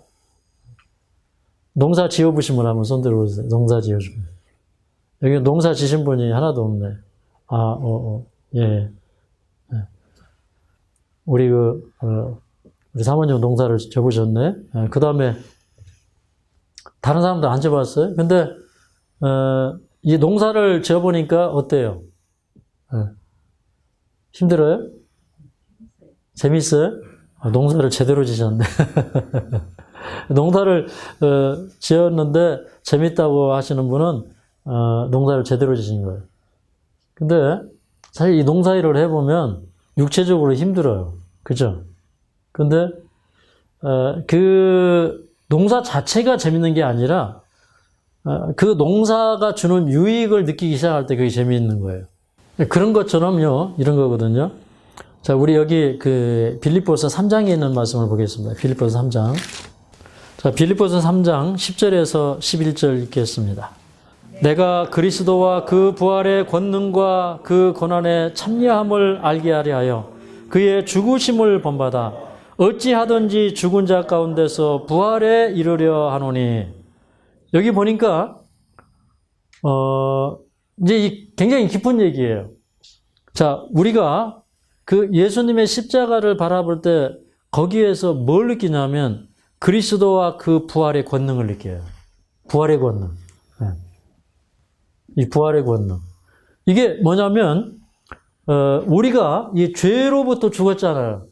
농사 지어보신 분 한번 손 들어보세요. 농사 지어주면. 여기 농사 지신 분이 하나도 없네. 예. 우리 우리 사모님 농사를 져보셨네. 그 다음에 다른 사람들 안 져봤어요. 근데 이 농사를 지어보니까 어때요? 힘들어요? 재밌어요? 농사를 제대로 지셨네. 농사를 지었는데 재밌다고 하시는 분은 농사를 제대로 지신 거예요. 근데 사실 이 농사일을 해보면 육체적으로 힘들어요. 그죠? 근데 그 농사 자체가 재밌는 게 아니라 그 농사가 주는 유익을 느끼기 시작할 때 그게 재미있는 거예요. 그런 것처럼요. 이런 거거든요. 자, 우리 여기 그 빌립보서 3장에 있는 말씀을 보겠습니다. 빌립보서 3장. 자, 빌립보서 3장 10절에서 11절 읽겠습니다. 내가 그리스도와 그 부활의 권능과 그 고난의 참여함을 알게 하려 하여 그의 죽으심을 본받아 어찌하든지 죽은 자 가운데서 부활에 이르려 하노니. 여기 보니까 이제 굉장히 깊은 얘기예요. 자, 우리가 그 예수님의 십자가를 바라볼 때 거기에서 뭘 느끼냐면 그리스도와 그 부활의 권능을 느껴요. 부활의 권능. 네. 이 부활의 권능. 이게 뭐냐면 우리가 이 죄로부터 죽었잖아요.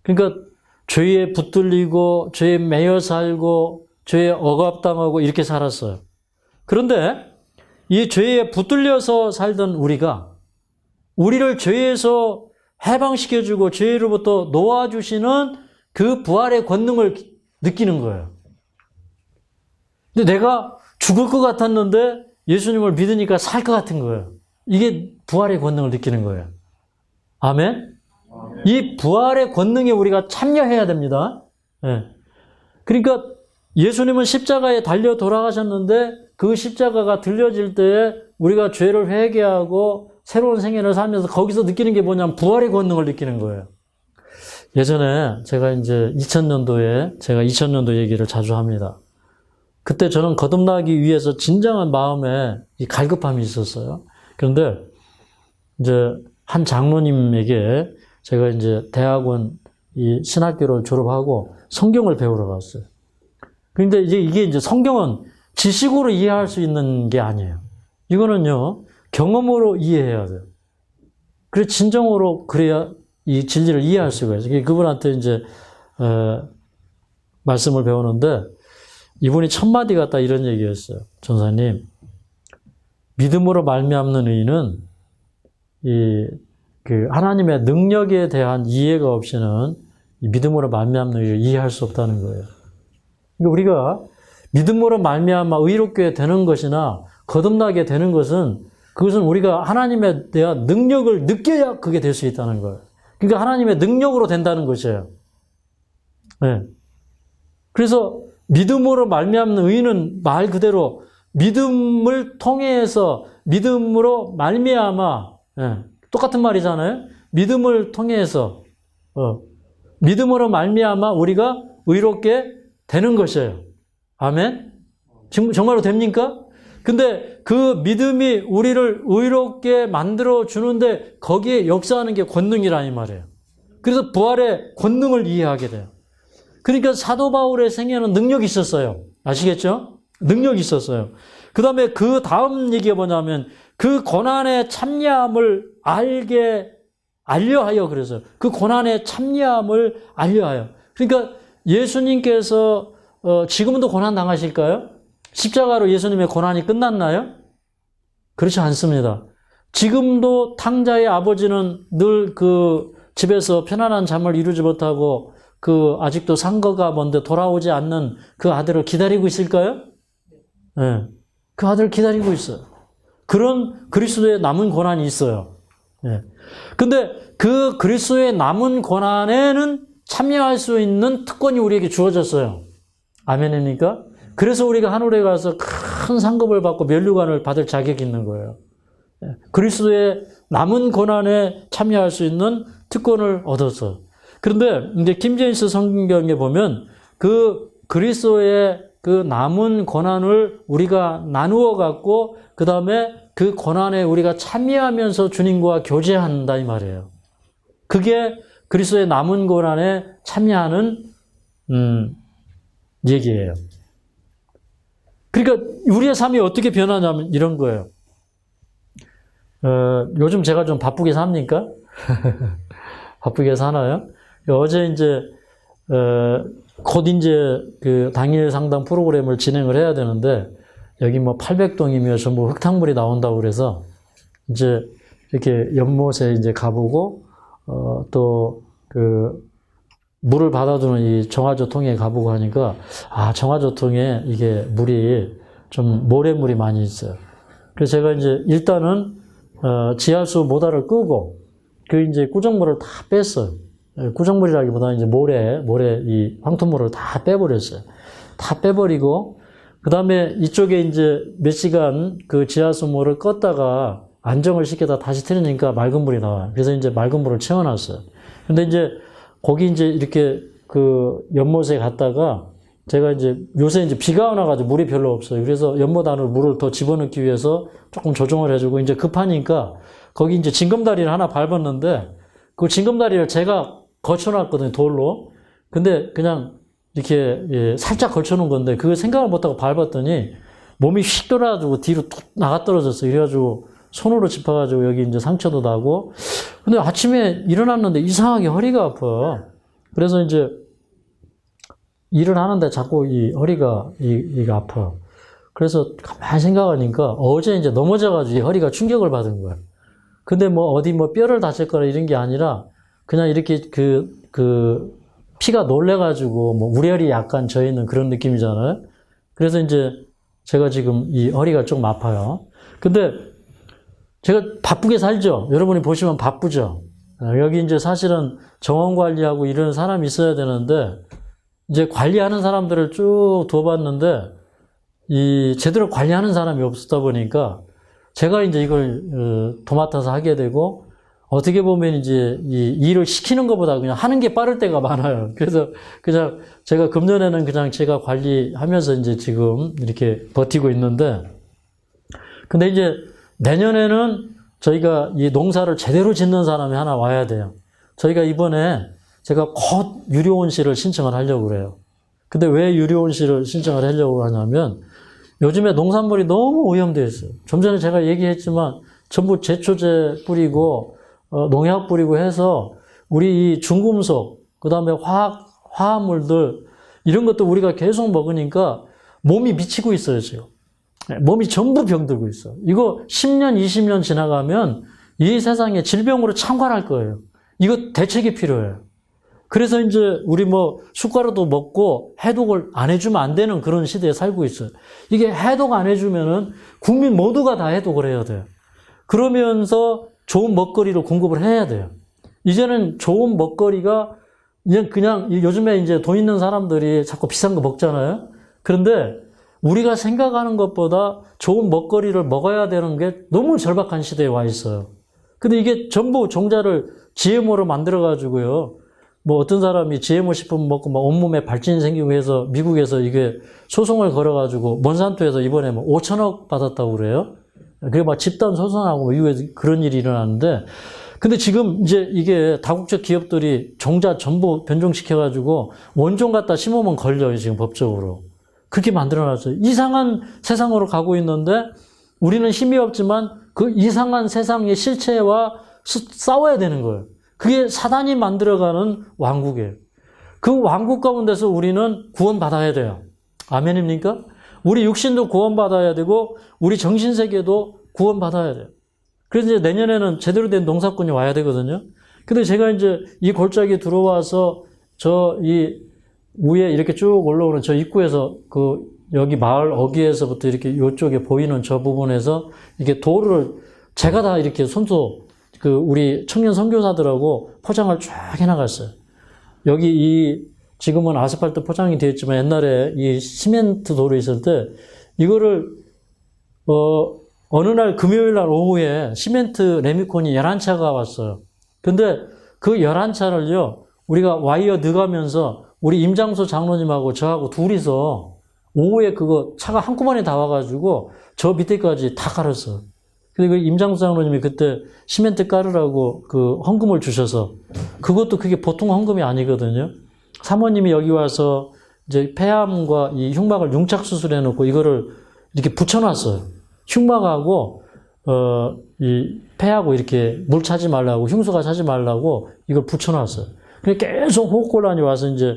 그러니까 죄에 붙들리고 죄에 매여 살고 죄에 억압당하고 이렇게 살았어요. 그런데 이 죄에 붙들려서 살던 우리를 죄에서 해방시켜주고 죄로부터 놓아주시는 그 부활의 권능을 느끼는 거예요. 근데 내가 죽을 것 같았는데 예수님을 믿으니까 살 것 같은 거예요. 이게 부활의 권능을 느끼는 거예요. 아멘? 이 부활의 권능에 우리가 참여해야 됩니다. 네. 그러니까 예수님은 십자가에 달려 돌아가셨는데 그 십자가가 들려질 때에 우리가 죄를 회개하고 새로운 생애를 살면서 거기서 느끼는 게 뭐냐면 부활의 권능을 느끼는 거예요. 예전에 제가 이제 2000년도 얘기를 자주 합니다. 그때 저는 거듭나기 위해서 진정한 마음에 이 갈급함이 있었어요. 그런데 이제 한 장로님에게 제가 이제 대학원 이 신학교를 졸업하고 성경을 배우러 갔어요. 그런데 이게 이제 성경은 지식으로 이해할 수 있는 게 아니에요. 이거는요, 경험으로 이해해야 돼요. 그래서 진정으로 그래야 이 진리를 이해할 수가 있어요. 그분한테 이제, 말씀을 배우는데, 이분이 첫마디 갖다 이런 얘기였어요. 전사님, 믿음으로 말미암는 의인은 하나님의 능력에 대한 이해가 없이는 이 믿음으로 말미암는 의를 이해할 수 없다는 거예요. 그러니까 우리가 믿음으로 말미암아 의롭게 되는 것이나 거듭나게 되는 것은 그것은 우리가 하나님에 대한 능력을 느껴야 그게 될 수 있다는 거예요. 그러니까 하나님의 능력으로 된다는 것이에요. 네. 그래서 믿음으로 말미암는 의인은 말 그대로 믿음을 통해서 믿음으로 말미암아 네. 똑같은 말이잖아요. 믿음을 통해서 믿음으로 말미암아 우리가 의롭게 되는 것이에요. 아멘? 정말로 됩니까? 근데 그 믿음이 우리를 의롭게 만들어 주는데 거기에 역사하는 게 권능이라 이 말이에요. 그래서 부활의 권능을 이해하게 돼요. 그러니까 사도 바울의 생애는 능력이 있었어요. 아시겠죠? 능력이 있었어요. 그 다음에 그 다음 얘기가 뭐냐면 그 고난의 참여함을 알려하여 그래서 그 고난의 참여함을 알려하여. 그러니까 예수님께서 지금도 고난 당하실까요? 십자가로 예수님의 고난이 끝났나요? 그렇지 않습니다. 지금도 탕자의 아버지는 늘 그 집에서 편안한 잠을 이루지 못하고 그 아직도 상거가 먼데 돌아오지 않는 그 아들을 기다리고 있을까요? 네. 그 아들을 기다리고 있어요. 그런 그리스도의 남은 고난이 있어요. 네. 근데 그 그리스도의 남은 고난에는 참여할 수 있는 특권이 우리에게 주어졌어요. 아멘입니까? 그래서 우리가 하늘에 가서 큰 상급을 받고 면류관을 받을 자격이 있는 거예요. 그리스도의 남은 고난에 참여할 수 있는 특권을 얻었어요. 그런데 이제 킹제임스 성경에 보면 그 그리스도의 그 남은 고난을 우리가 나누어 갖고 그 다음에 그 고난에 우리가 참여하면서 주님과 교제한다 이 말이에요. 그게 그리스도의 남은 고난에 참여하는 얘기예요. 그러니까 우리의 삶이 어떻게 변하냐면 이런 거예요. 요즘 제가 좀 바쁘게 삽니까? 바쁘게 사나요? 어제 이제 곧 이제 그 당일 상담 프로그램을 진행을 해야 되는데 여기 뭐 800동이며 전부 흙탕물이 나온다고 그래서 이제 이렇게 연못에 이제 가보고 또 그 물을 받아두는 이 정화조통에 가보고 하니까 정화조통에 이게 물이 좀 모래물이 많이 있어요. 그래서 제가 이제 일단은 지하수 모달을 끄고 그 이제 꾸정물을 다 뺐어요. 꾸정물이라기보다는 이제 모래 이 황토물을 다 빼버렸어요. 다 빼버리고, 그 다음에 이쪽에 이제 몇 시간 그 지하수물을 껐다가 안정을 시켜다 다시 틀으니까 맑은 물이 나와요. 그래서 이제 맑은 물을 채워놨어요. 근데 이제 거기 이제 이렇게 그 연못에 갔다가 제가 이제 요새 이제 비가 와가지고 물이 별로 없어요. 그래서 연못 안으로 물을 더 집어넣기 위해서 조금 조정을 해주고 이제 급하니까 거기 이제 징검다리를 하나 밟았는데 그 징검다리를 제가 거쳐놨거든요, 돌로. 근데 그냥 이렇게 예, 살짝 걸쳐놓은 건데 그걸 생각을 못하고 밟았더니 몸이 휙 돌아가지고 뒤로 툭 나가 떨어졌어요. 그래가지고 손으로 짚어가지고 여기 이제 상처도 나고. 근데 아침에 일어났는데 이상하게 허리가 아파. 그래서 이제 일을 하는데 자꾸 이 허리가 이가 아파. 그래서 가만히 생각하니까 어제 이제 넘어져가지고 이 허리가 충격을 받은 거야. 근데 뭐 어디 뭐 뼈를 다쳤거나 이런 게 아니라 그냥 이렇게 피가 놀래가지고 뭐 우려리 약간 져 있는 그런 느낌이잖아요. 그래서 이제 제가 지금 이 허리가 조금 아파요. 근데 제가 바쁘게 살죠. 여러분이 보시면 바쁘죠. 여기 이제 사실은 정원 관리하고 이런 사람이 있어야 되는데 이제 관리하는 사람들을 쭉 둬봤는데 이 제대로 관리하는 사람이 없었다 보니까 제가 이제 이걸 도맡아서 하게 되고 어떻게 보면 이제 이 일을 시키는 것보다 그냥 하는 게 빠를 때가 많아요. 그래서 그냥 제가 금년에는 그냥 제가 관리하면서 이제 지금 이렇게 버티고 있는데 근데 이제 내년에는 저희가 이 농사를 제대로 짓는 사람이 하나 와야 돼요. 저희가 이번에 제가 곧 유료온실을 신청을 하려고 그래요. 근데 왜 유료온실을 신청을 하려고 하냐면 요즘에 농산물이 너무 오염되어 있어요. 좀 전에 제가 얘기했지만 전부 제초제 뿌리고 농약 뿌리고 해서 우리 이 중금속 그다음에 화합물들 이런 것도 우리가 계속 먹으니까 몸이 미치고 있어요, 지금. 몸이 전부 병들고 있어. 이거 10년, 20년 지나가면 이 세상에 질병으로 창궐할 거예요. 이거 대책이 필요해요. 그래서 이제 우리 뭐 숟가락도 먹고 해독을 안 해주면 안 되는 그런 시대에 살고 있어요. 이게 해독 안 해주면은 국민 모두가 다 해독을 해야 돼요. 그러면서 좋은 먹거리를 공급을 해야 돼요. 이제는 좋은 먹거리가 그냥 요즘에 이제 돈 있는 사람들이 자꾸 비싼 거 먹잖아요. 그런데 우리가 생각하는 것보다 좋은 먹거리를 먹어야 되는 게 너무 절박한 시대에 와 있어요. 근데 이게 전부 종자를 GMO로 만들어가지고요. 뭐 어떤 사람이 GMO 식품 먹고 막 온몸에 발진이 생기고 해서 미국에서 이게 소송을 걸어가지고 몬산토에서 이번에 뭐 5천억 받았다고 그래요. 그게 막 집단 소송하고 미국에서 그런 일이 일어났는데 근데 지금 이제 이게 다국적 기업들이 종자 전부 변종시켜가지고 원종 갖다 심으면 걸려요, 지금 법적으로. 그렇게 만들어놨어요. 이상한 세상으로 가고 있는데 우리는 힘이 없지만 그 이상한 세상의 실체와 싸워야 되는 거예요. 그게 사단이 만들어가는 왕국이에요. 그 왕국 가운데서 우리는 구원받아야 돼요. 아멘입니까? 우리 육신도 구원받아야 되고 우리 정신세계도 구원받아야 돼요. 그래서 이제 내년에는 제대로 된 농사꾼이 와야 되거든요. 근데 제가 이제 이 골짜기 들어와서 이 위에 이렇게 쭉 올라오는 저 입구에서 여기 마을 어귀에서부터 이렇게 이쪽에 보이는 저 부분에서 이렇게 돌을 제가 다 이렇게 손수 우리 청년 선교사들하고 포장을 쫙 해나갔어요. 여기 지금은 아스팔트 포장이 되어 있지만 옛날에 이 시멘트 돌이 있을 때 이거를 어느 날 금요일 날 오후에 시멘트 레미콘이 11차가 왔어요. 근데 그 11차를요 우리가 와이어 넣어가면서 우리 임장소 장로님하고 저하고 둘이서 오후에 그거 차가 한꺼번에 다 와가지고 저 밑에까지 다 깔았어. 근데 그 임장소 장로님이 그때 시멘트 깔으라고 그 헌금을 주셔서 그것도 그게 보통 헌금이 아니거든요. 사모님이 여기 와서 이제 폐암과 이 흉막을 융착 수술해 놓고 이거를 이렇게 붙여놨어요. 흉막하고 이 폐하고 이렇게 물 차지 말라고 흉수가 차지 말라고 이걸 붙여놨어요. 계속 호흡곤란이 와서 이제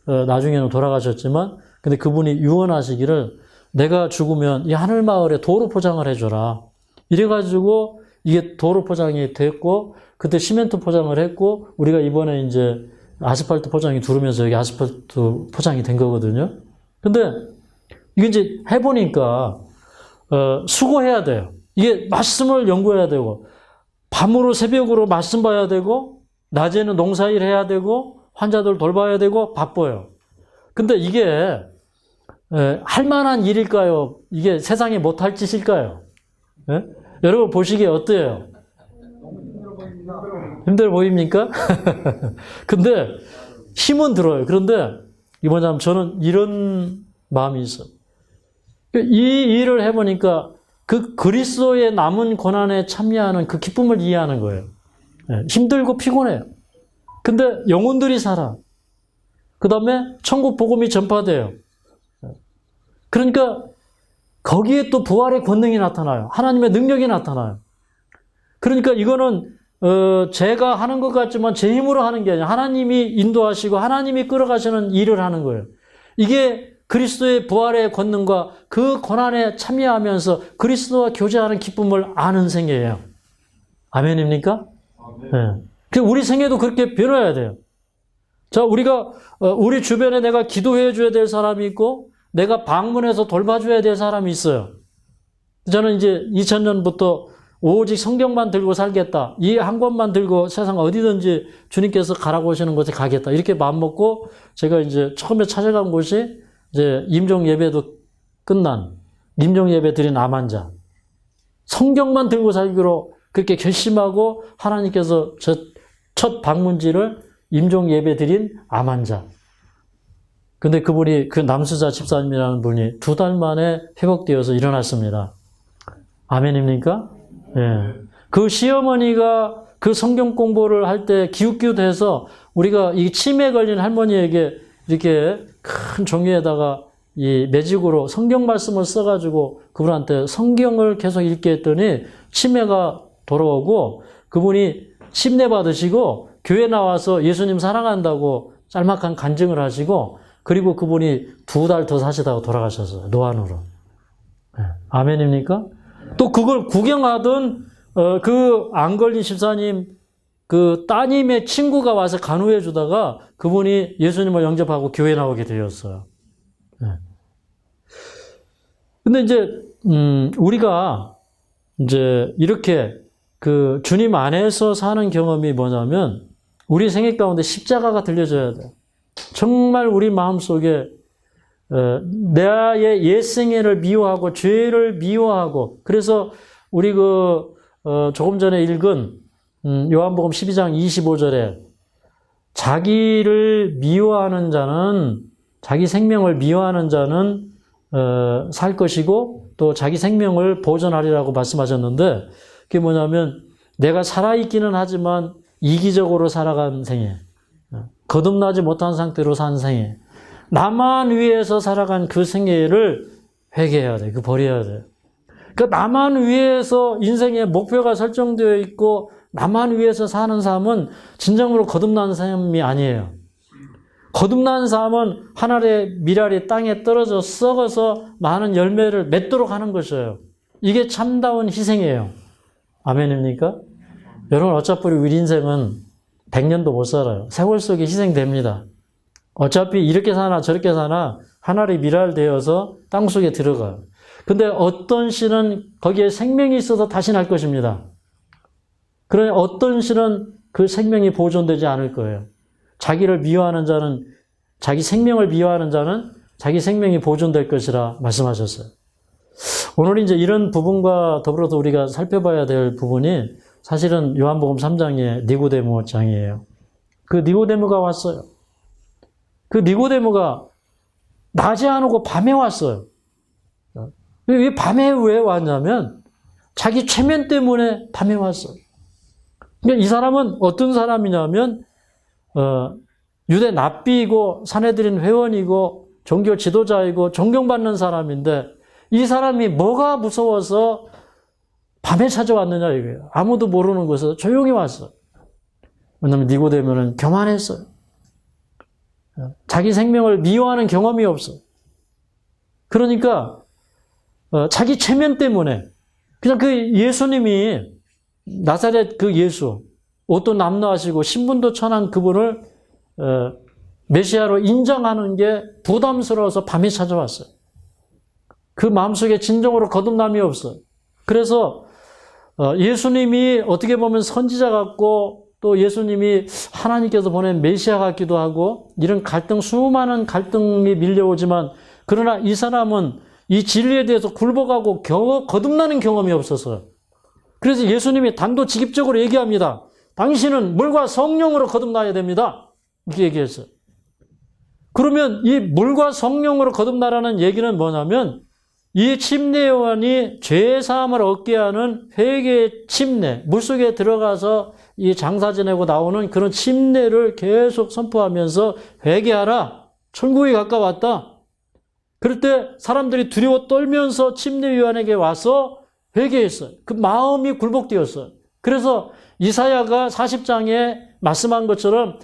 나중에는 돌아가셨지만 근데 그분이 유언하시기를 내가 죽으면 이 하늘마을에 도로 포장을 해줘라. 이래가지고 이게 도로 포장이 됐고 그때 시멘트 포장을 했고 우리가 이번에 이제 아스팔트 포장이 두르면서 여기 아스팔트 포장이 된 거거든요. 근데 이게 이제 해보니까 수고해야 돼요. 이게 말씀을 연구해야 되고 밤으로 새벽으로 말씀 봐야 되고 낮에는 농사일 해야 되고 환자들 돌봐야 되고 바빠요. 근데 이게 할 만한 일일까요? 이게 세상에 못할 짓일까요? 예? 여러분 보시기에 어때요? 힘들어 보입니까? 근데 힘은 들어요. 그런데 이 뭐냐면 저는 이런 마음이 있어요. 이 일을 해보니까 그 그리스도의 남은 고난에 참여하는 그 기쁨을 이해하는 거예요. 힘들고 피곤해요. 근데 영혼들이 살아. 그 다음에 천국 복음이 전파돼요. 그러니까 거기에 또 부활의 권능이 나타나요. 하나님의 능력이 나타나요. 그러니까 이거는 제가 하는 것 같지만 제 힘으로 하는 게 아니라 하나님이 인도하시고 하나님이 끌어가시는 일을 하는 거예요. 이게 그리스도의 부활의 권능과 그 고난에 참여하면서 그리스도와 교제하는 기쁨을 아는 생애예요. 아멘입니까? 아멘. 네. 우리 생애도 그렇게 변해야 돼요. 자, 우리가 우리 주변에 내가 기도해 줘야 될 사람이 있고 내가 방문해서 돌봐줘야 될 사람이 있어요. 저는 이제 2000년부터 오직 성경만 들고 살겠다. 이 한 권만 들고 세상 어디든지 주님께서 가라고 하시는 곳에 가겠다. 이렇게 마음먹고 제가 이제 처음에 찾아간 곳이 이제 임종 예배도 끝난 임종 예배 드린 암환자. 성경만 들고 살기로 그렇게 결심하고 하나님께서 첫 방문지를 임종 예배 드린 암환자. 근데 그분이 그 남수자 집사님이라는 분이 2달 만에 회복되어서 일어났습니다. 아멘입니까? 예. 그 시어머니가 그 성경 공부를 할 때 기웃기웃해서 우리가 이 치매 걸린 할머니에게 이렇게 큰 종이에다가 이 매직으로 성경 말씀을 써가지고 그분한테 성경을 계속 읽게 했더니 치매가 돌아오고 그분이 침례 받으시고 교회 나와서 예수님 사랑한다고 짤막한 간증을 하시고 그리고 그분이 2달 더 사시다가 돌아가셨어요. 노안으로. 네. 아멘입니까? 또 그걸 구경하던 그 안 걸린 집사님 그 따님의 친구가 와서 간호해 주다가 그분이 예수님을 영접하고 교회 나오게 되었어요. 네. 근데 이제 우리가 이제 이렇게 그 주님 안에서 사는 경험이 뭐냐면 우리 생애 가운데 십자가가 들려져야 돼요. 정말 우리 마음속에 나의 옛 생애를 미워하고 죄를 미워하고 그래서 우리 조금 전에 읽은 요한복음 12장 25절에 자기를 미워하는 자는 자기 생명을 미워하는 자는 살 것이고 또 자기 생명을 보존하리라고 말씀하셨는데 그게 뭐냐면 내가 살아있기는 하지만 이기적으로 살아간 생애 거듭나지 못한 상태로 산 생애 나만 위해서 살아간 그 생애를 회개해야 돼. 그 버려야 돼. 그러니까 나만 위해서 인생의 목표가 설정되어 있고 나만 위해서 사는 삶은 진정으로 거듭난 삶이 아니에요. 거듭난 삶은 하늘의 미랄이 땅에 떨어져 썩어서 많은 열매를 맺도록 하는 것이에요. 이게 참다운 희생이에요. 아멘입니까? 여러분 어차피 우리 인생은 100년도 못 살아요. 세월 속에 희생됩니다. 어차피 이렇게 사나 저렇게 사나 하늘의 미랄 되어서 땅속에 들어가요. 근데 어떤 씨는 거기에 생명이 있어서 다시 날 것입니다. 그러니 어떤 씨는 그 생명이 보존되지 않을 거예요. 자기를 미워하는 자는 자기 생명을 미워하는 자는 자기 생명이 보존될 것이라 말씀하셨어요. 오늘 이제 이런 부분과 더불어서 우리가 살펴봐야 될 부분이 사실은 요한복음 3장의 니고데모 장이에요. 그 니고데모가 왔어요. 그 니고데모가 낮에 안 오고 밤에 왔어요. 왜 밤에 왜 왔냐면 자기 체면 때문에 밤에 왔어요. 그러니까 이 사람은 어떤 사람이냐면 유대 납비이고 사내들인 회원이고 종교 지도자이고 존경받는 사람인데 이 사람이 뭐가 무서워서 밤에 찾아왔느냐 이거예요. 아무도 모르는 곳에서 조용히 왔어요. 왜냐하면 니고데모는 교만했어요. 자기 생명을 미워하는 경험이 없어요. 그러니까 자기 체면 때문에 그냥 그 예수님이 나사렛 그 예수 옷도 남루하시고 신분도 천한 그분을 메시아로 인정하는 게 부담스러워서 밤에 찾아왔어요. 그 마음속에 진정으로 거듭남이 없어요. 그래서 예수님이 어떻게 보면 선지자 같고 또 예수님이 하나님께서 보낸 메시아 같기도 하고 이런 수많은 갈등이 밀려오지만 그러나 이 사람은 이 진리에 대해서 굴복하고 거듭나는 경험이 없었어요. 그래서 예수님이 단도직입적으로 얘기합니다. 당신은 물과 성령으로 거듭나야 됩니다. 이렇게 얘기했어요. 그러면 이 물과 성령으로 거듭나라는 얘기는 뭐냐면 이 침례요한이 죄사함을 얻게 하는 회개의 침례, 물속에 들어가서 이 장사 지내고 나오는 그런 침례를 계속 선포하면서 회개하라. 천국이 가까웠다. 그럴 때 사람들이 두려워 떨면서 침례요한에게 와서 회개했어요. 그 마음이 굴복되었어요. 그래서 이사야가 40장에 말씀한 것처럼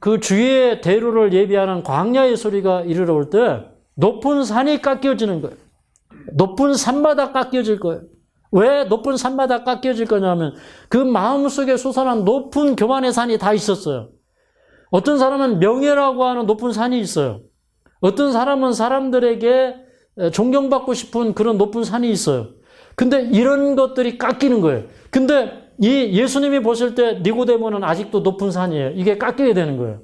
그 주의 대로를 예비하는 광야의 소리가 이르러 올 때 높은 산이 깎여지는 거예요. 높은 산마다 깎여질 거예요. 왜 높은 산마다 깎여질 거냐면 그 마음속에 솟아난 높은 교만의 산이 다 있었어요. 어떤 사람은 명예라고 하는 높은 산이 있어요. 어떤 사람은 사람들에게 존경받고 싶은 그런 높은 산이 있어요. 근데 이런 것들이 깎이는 거예요. 근데 이 예수님이 보실 때 니고데모는 아직도 높은 산이에요. 이게 깎여야 되는 거예요.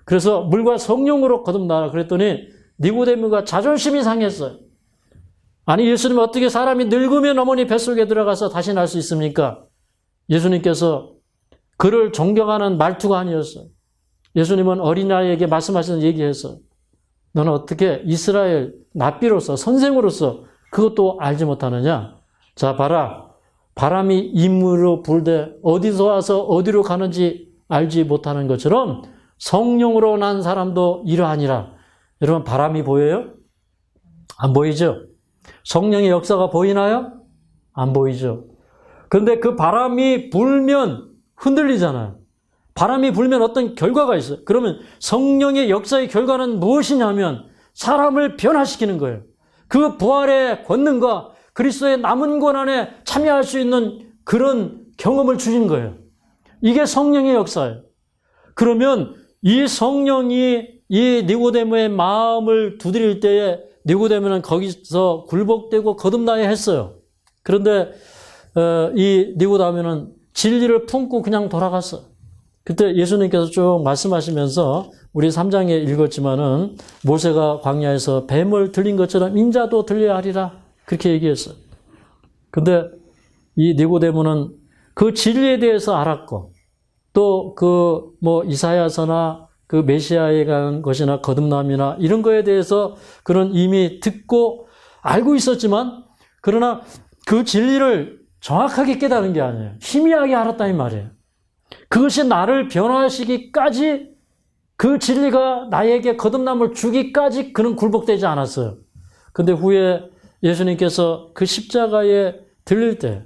그래서 물과 성령으로 거듭나라 그랬더니 니고데모가 자존심이 상했어요. 아니 예수님 어떻게 사람이 늙으면 어머니 뱃속에 들어가서 다시 날 수 있습니까? 예수님께서 그를 존경하는 말투가 아니었어요. 예수님은 어린아이에게 말씀하시는 얘기했어요. 너는 어떻게 이스라엘 랍비로서 선생으로서 그것도 알지 못하느냐? 자 봐라. 바람이 임으로 불되 어디서 와서 어디로 가는지 알지 못하는 것처럼 성령으로 난 사람도 이러하니라. 여러분 바람이 보여요? 안 보이죠? 성령의 역사가 보이나요? 안 보이죠? 그런데 그 바람이 불면 흔들리잖아요. 바람이 불면 어떤 결과가 있어요. 그러면 성령의 역사의 결과는 무엇이냐면 사람을 변화시키는 거예요. 그 부활의 권능과 그리스도의 남은 고난에 참여할 수 있는 그런 경험을 주신 거예요. 이게 성령의 역사예요. 그러면 이 성령이 이 니고데모의 마음을 두드릴 때에 니고데모는 거기서 굴복되고 거듭나야 했어요. 그런데 이 니고데모는 진리를 품고 그냥 돌아갔어요. 그때 예수님께서 쭉 말씀하시면서 우리 3장에 읽었지만은 모세가 광야에서 뱀을 들린 것처럼 인자도 들려야 하리라. 그렇게 얘기했어요. 근데 이 니고데모는 그 진리에 대해서 알았고 또 이사야서나 그 메시아에 관한 것이나 거듭남이나 이런 거에 대해서 그는 이미 듣고 알고 있었지만 그러나 그 진리를 정확하게 깨달은 게 아니에요. 희미하게 알았다는 말이에요. 그것이 나를 변화시키기까지 그 진리가 나에게 거듭남을 주기까지 그는 굴복되지 않았어요. 근데 후에 예수님께서 그 십자가에 들릴 때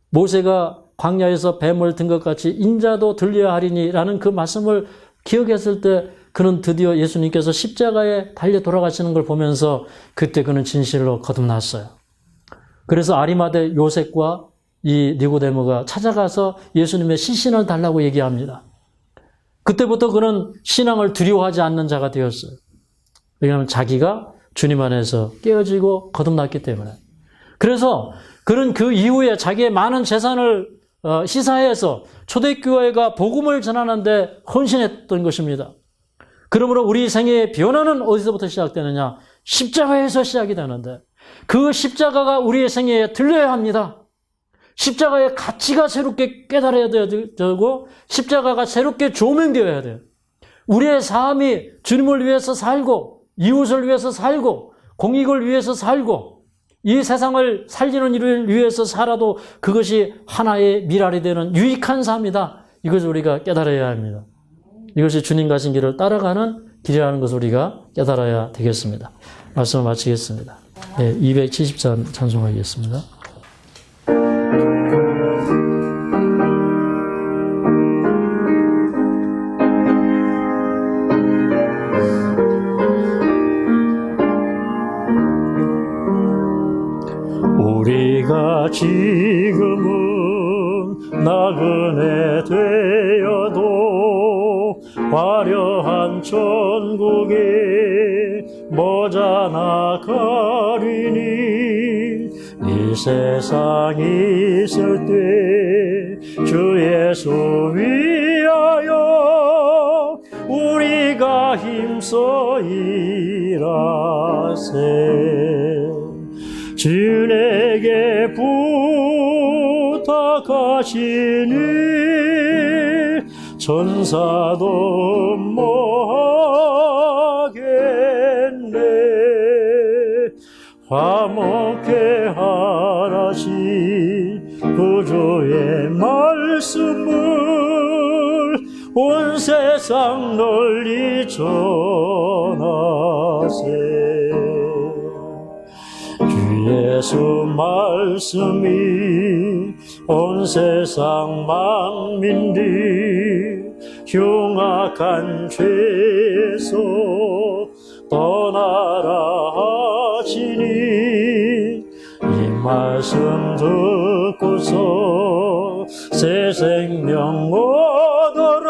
모세가 광야에서 뱀을 든 것 같이 인자도 들려야 하리니라는 그 말씀을 기억했을 때 그는 드디어 예수님께서 십자가에 달려 돌아가시는 걸 보면서 그때 그는 진실로 거듭났어요. 그래서 아리마대 요셉과 이 니고데모가 찾아가서 예수님의 시신을 달라고 얘기합니다. 그때부터 그는 신앙을 두려워하지 않는 자가 되었어요. 왜냐하면 자기가 주님 안에서 깨어지고 거듭났기 때문에. 그래서 그는 그 이후에 자기의 많은 재산을 시사해서 초대교회가 복음을 전하는데 헌신했던 것입니다. 그러므로 우리 생애의 변화는 어디서부터 시작되느냐? 십자가에서 시작이 되는데 그 십자가가 우리의 생애에 들려야 합니다. 십자가의 가치가 새롭게 깨달아야 되고 십자가가 새롭게 조명되어야 돼요. 우리의 삶이 주님을 위해서 살고 이웃을 위해서 살고 공익을 위해서 살고 이 세상을 살리는 일을 위해서 살아도 그것이 하나의 미랄이 되는 유익한 삶이다. 이것을 우리가 깨달아야 합니다. 이것이 주님 가신 길을 따라가는 길이라는 것을 우리가 깨달아야 되겠습니다. 말씀을 마치겠습니다. 네, 270장 찬송하겠습니다. 우리가 지금은 나그네 되어도 화려한 천국에 머지않아 가리니 이 세상이 있을 때 주 예수 위하여 우리가 힘써 일하세. 주에게 부탁하시니 천사도 뭐하겠네. 화목해 하라신 구주의 말씀을 온 세상 널리 전하세. 주 예수 말씀이 온 세상 만민들 흉악한 죄에서 떠나라 하시니 이 말씀 듣고서 새 생명 얻어라.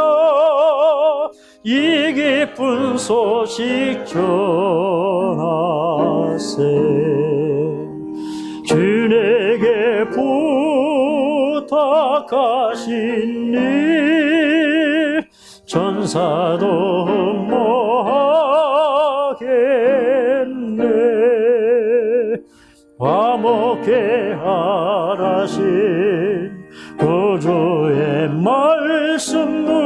이 기쁜 소식 전하세. 주에게 부탁하신 일 천사도 뭐하겠네. 화목해 하라신 구주의 말씀을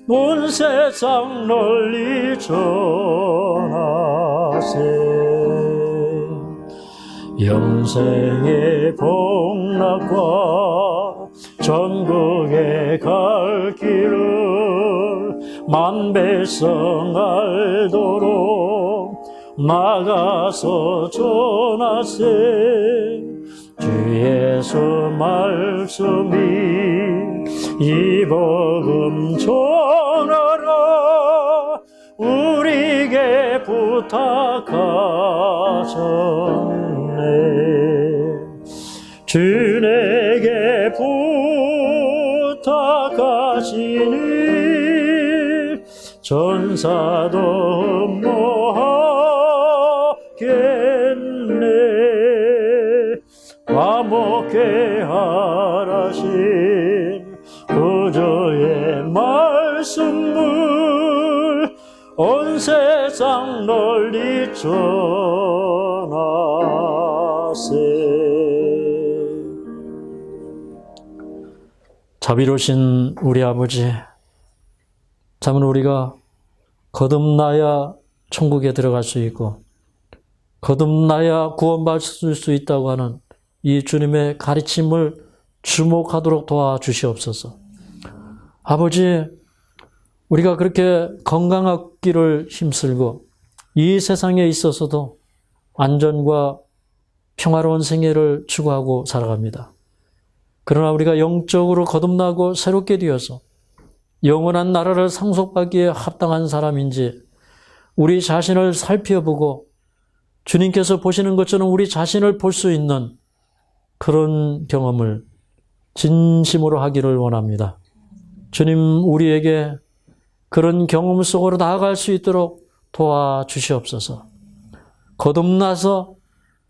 온 세상 널리 전하세. 영생의 복락과 전국에 갈 길을 만백성 알도록 나가서 전하세. 주 예수 말씀이 이 복음 전하라. 우리에게 부탁하셨네. 주에게 부탁하시니 천사도 뭐하겠네. 화목해 하라신 구주의 말씀을 온 세상 널리 전하세. 자비로우신 우리 아버지, 참으 우리가 거듭나야 천국에 들어갈 수 있고 거듭나야 구원받을 수 있다고 하는 이 주님의 가르침을 주목하도록 도와주시옵소서. 아버지, 우리가 그렇게 건강하기를 힘쓰고 이 세상에 있어서도 안전과 평화로운 생애를 추구하고 살아갑니다. 그러나 우리가 영적으로 거듭나고 새롭게 되어서 영원한 나라를 상속받기에 합당한 사람인지 우리 자신을 살펴보고 주님께서 보시는 것처럼 우리 자신을 볼 수 있는 그런 경험을 진심으로 하기를 원합니다. 주님, 우리에게 그런 경험 속으로 나아갈 수 있도록 도와주시옵소서. 거듭나서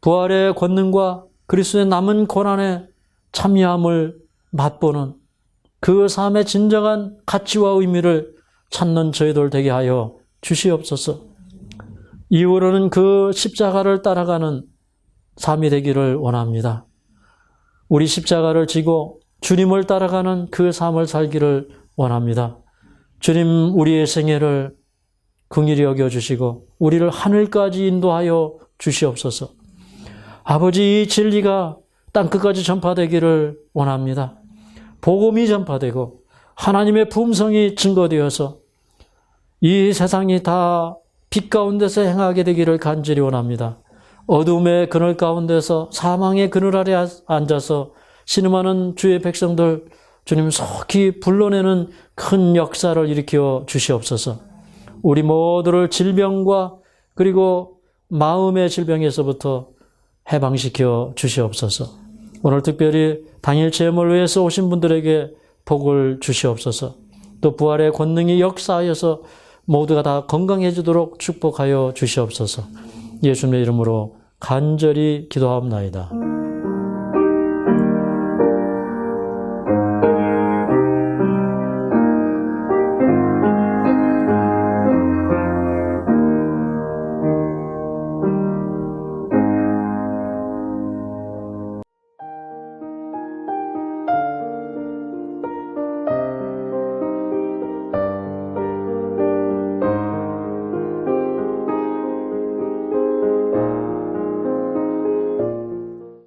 부활의 권능과 그리스도의 남은 고난에 참여함을 맛보는 그 삶의 진정한 가치와 의미를 찾는 저희들 되게 하여 주시옵소서. 이후로는 그 십자가를 따라가는 삶이 되기를 원합니다. 우리 십자가를 지고 주님을 따라가는 그 삶을 살기를 원합니다. 주님, 우리의 생애를 긍휼히 여겨주시고 우리를 하늘까지 인도하여 주시옵소서. 아버지, 이 진리가 땅끝까지 전파되기를 원합니다. 복음이 전파되고 하나님의 품성이 증거되어서 이 세상이 다 빛 가운데서 행하게 되기를 간절히 원합니다. 어둠의 그늘 가운데서 사망의 그늘 아래 앉아서 신음하는 주의 백성들, 주님 속히 불러내는 큰 역사를 일으켜 주시옵소서. 우리 모두를 질병과 그리고 마음의 질병에서부터 해방시켜 주시옵소서. 오늘 특별히 당일 체험을 위해서 오신 분들에게 복을 주시옵소서. 또 부활의 권능이 역사하여서 모두가 다 건강해지도록 축복하여 주시옵소서. 예수님의 이름으로 간절히 기도하옵나이다.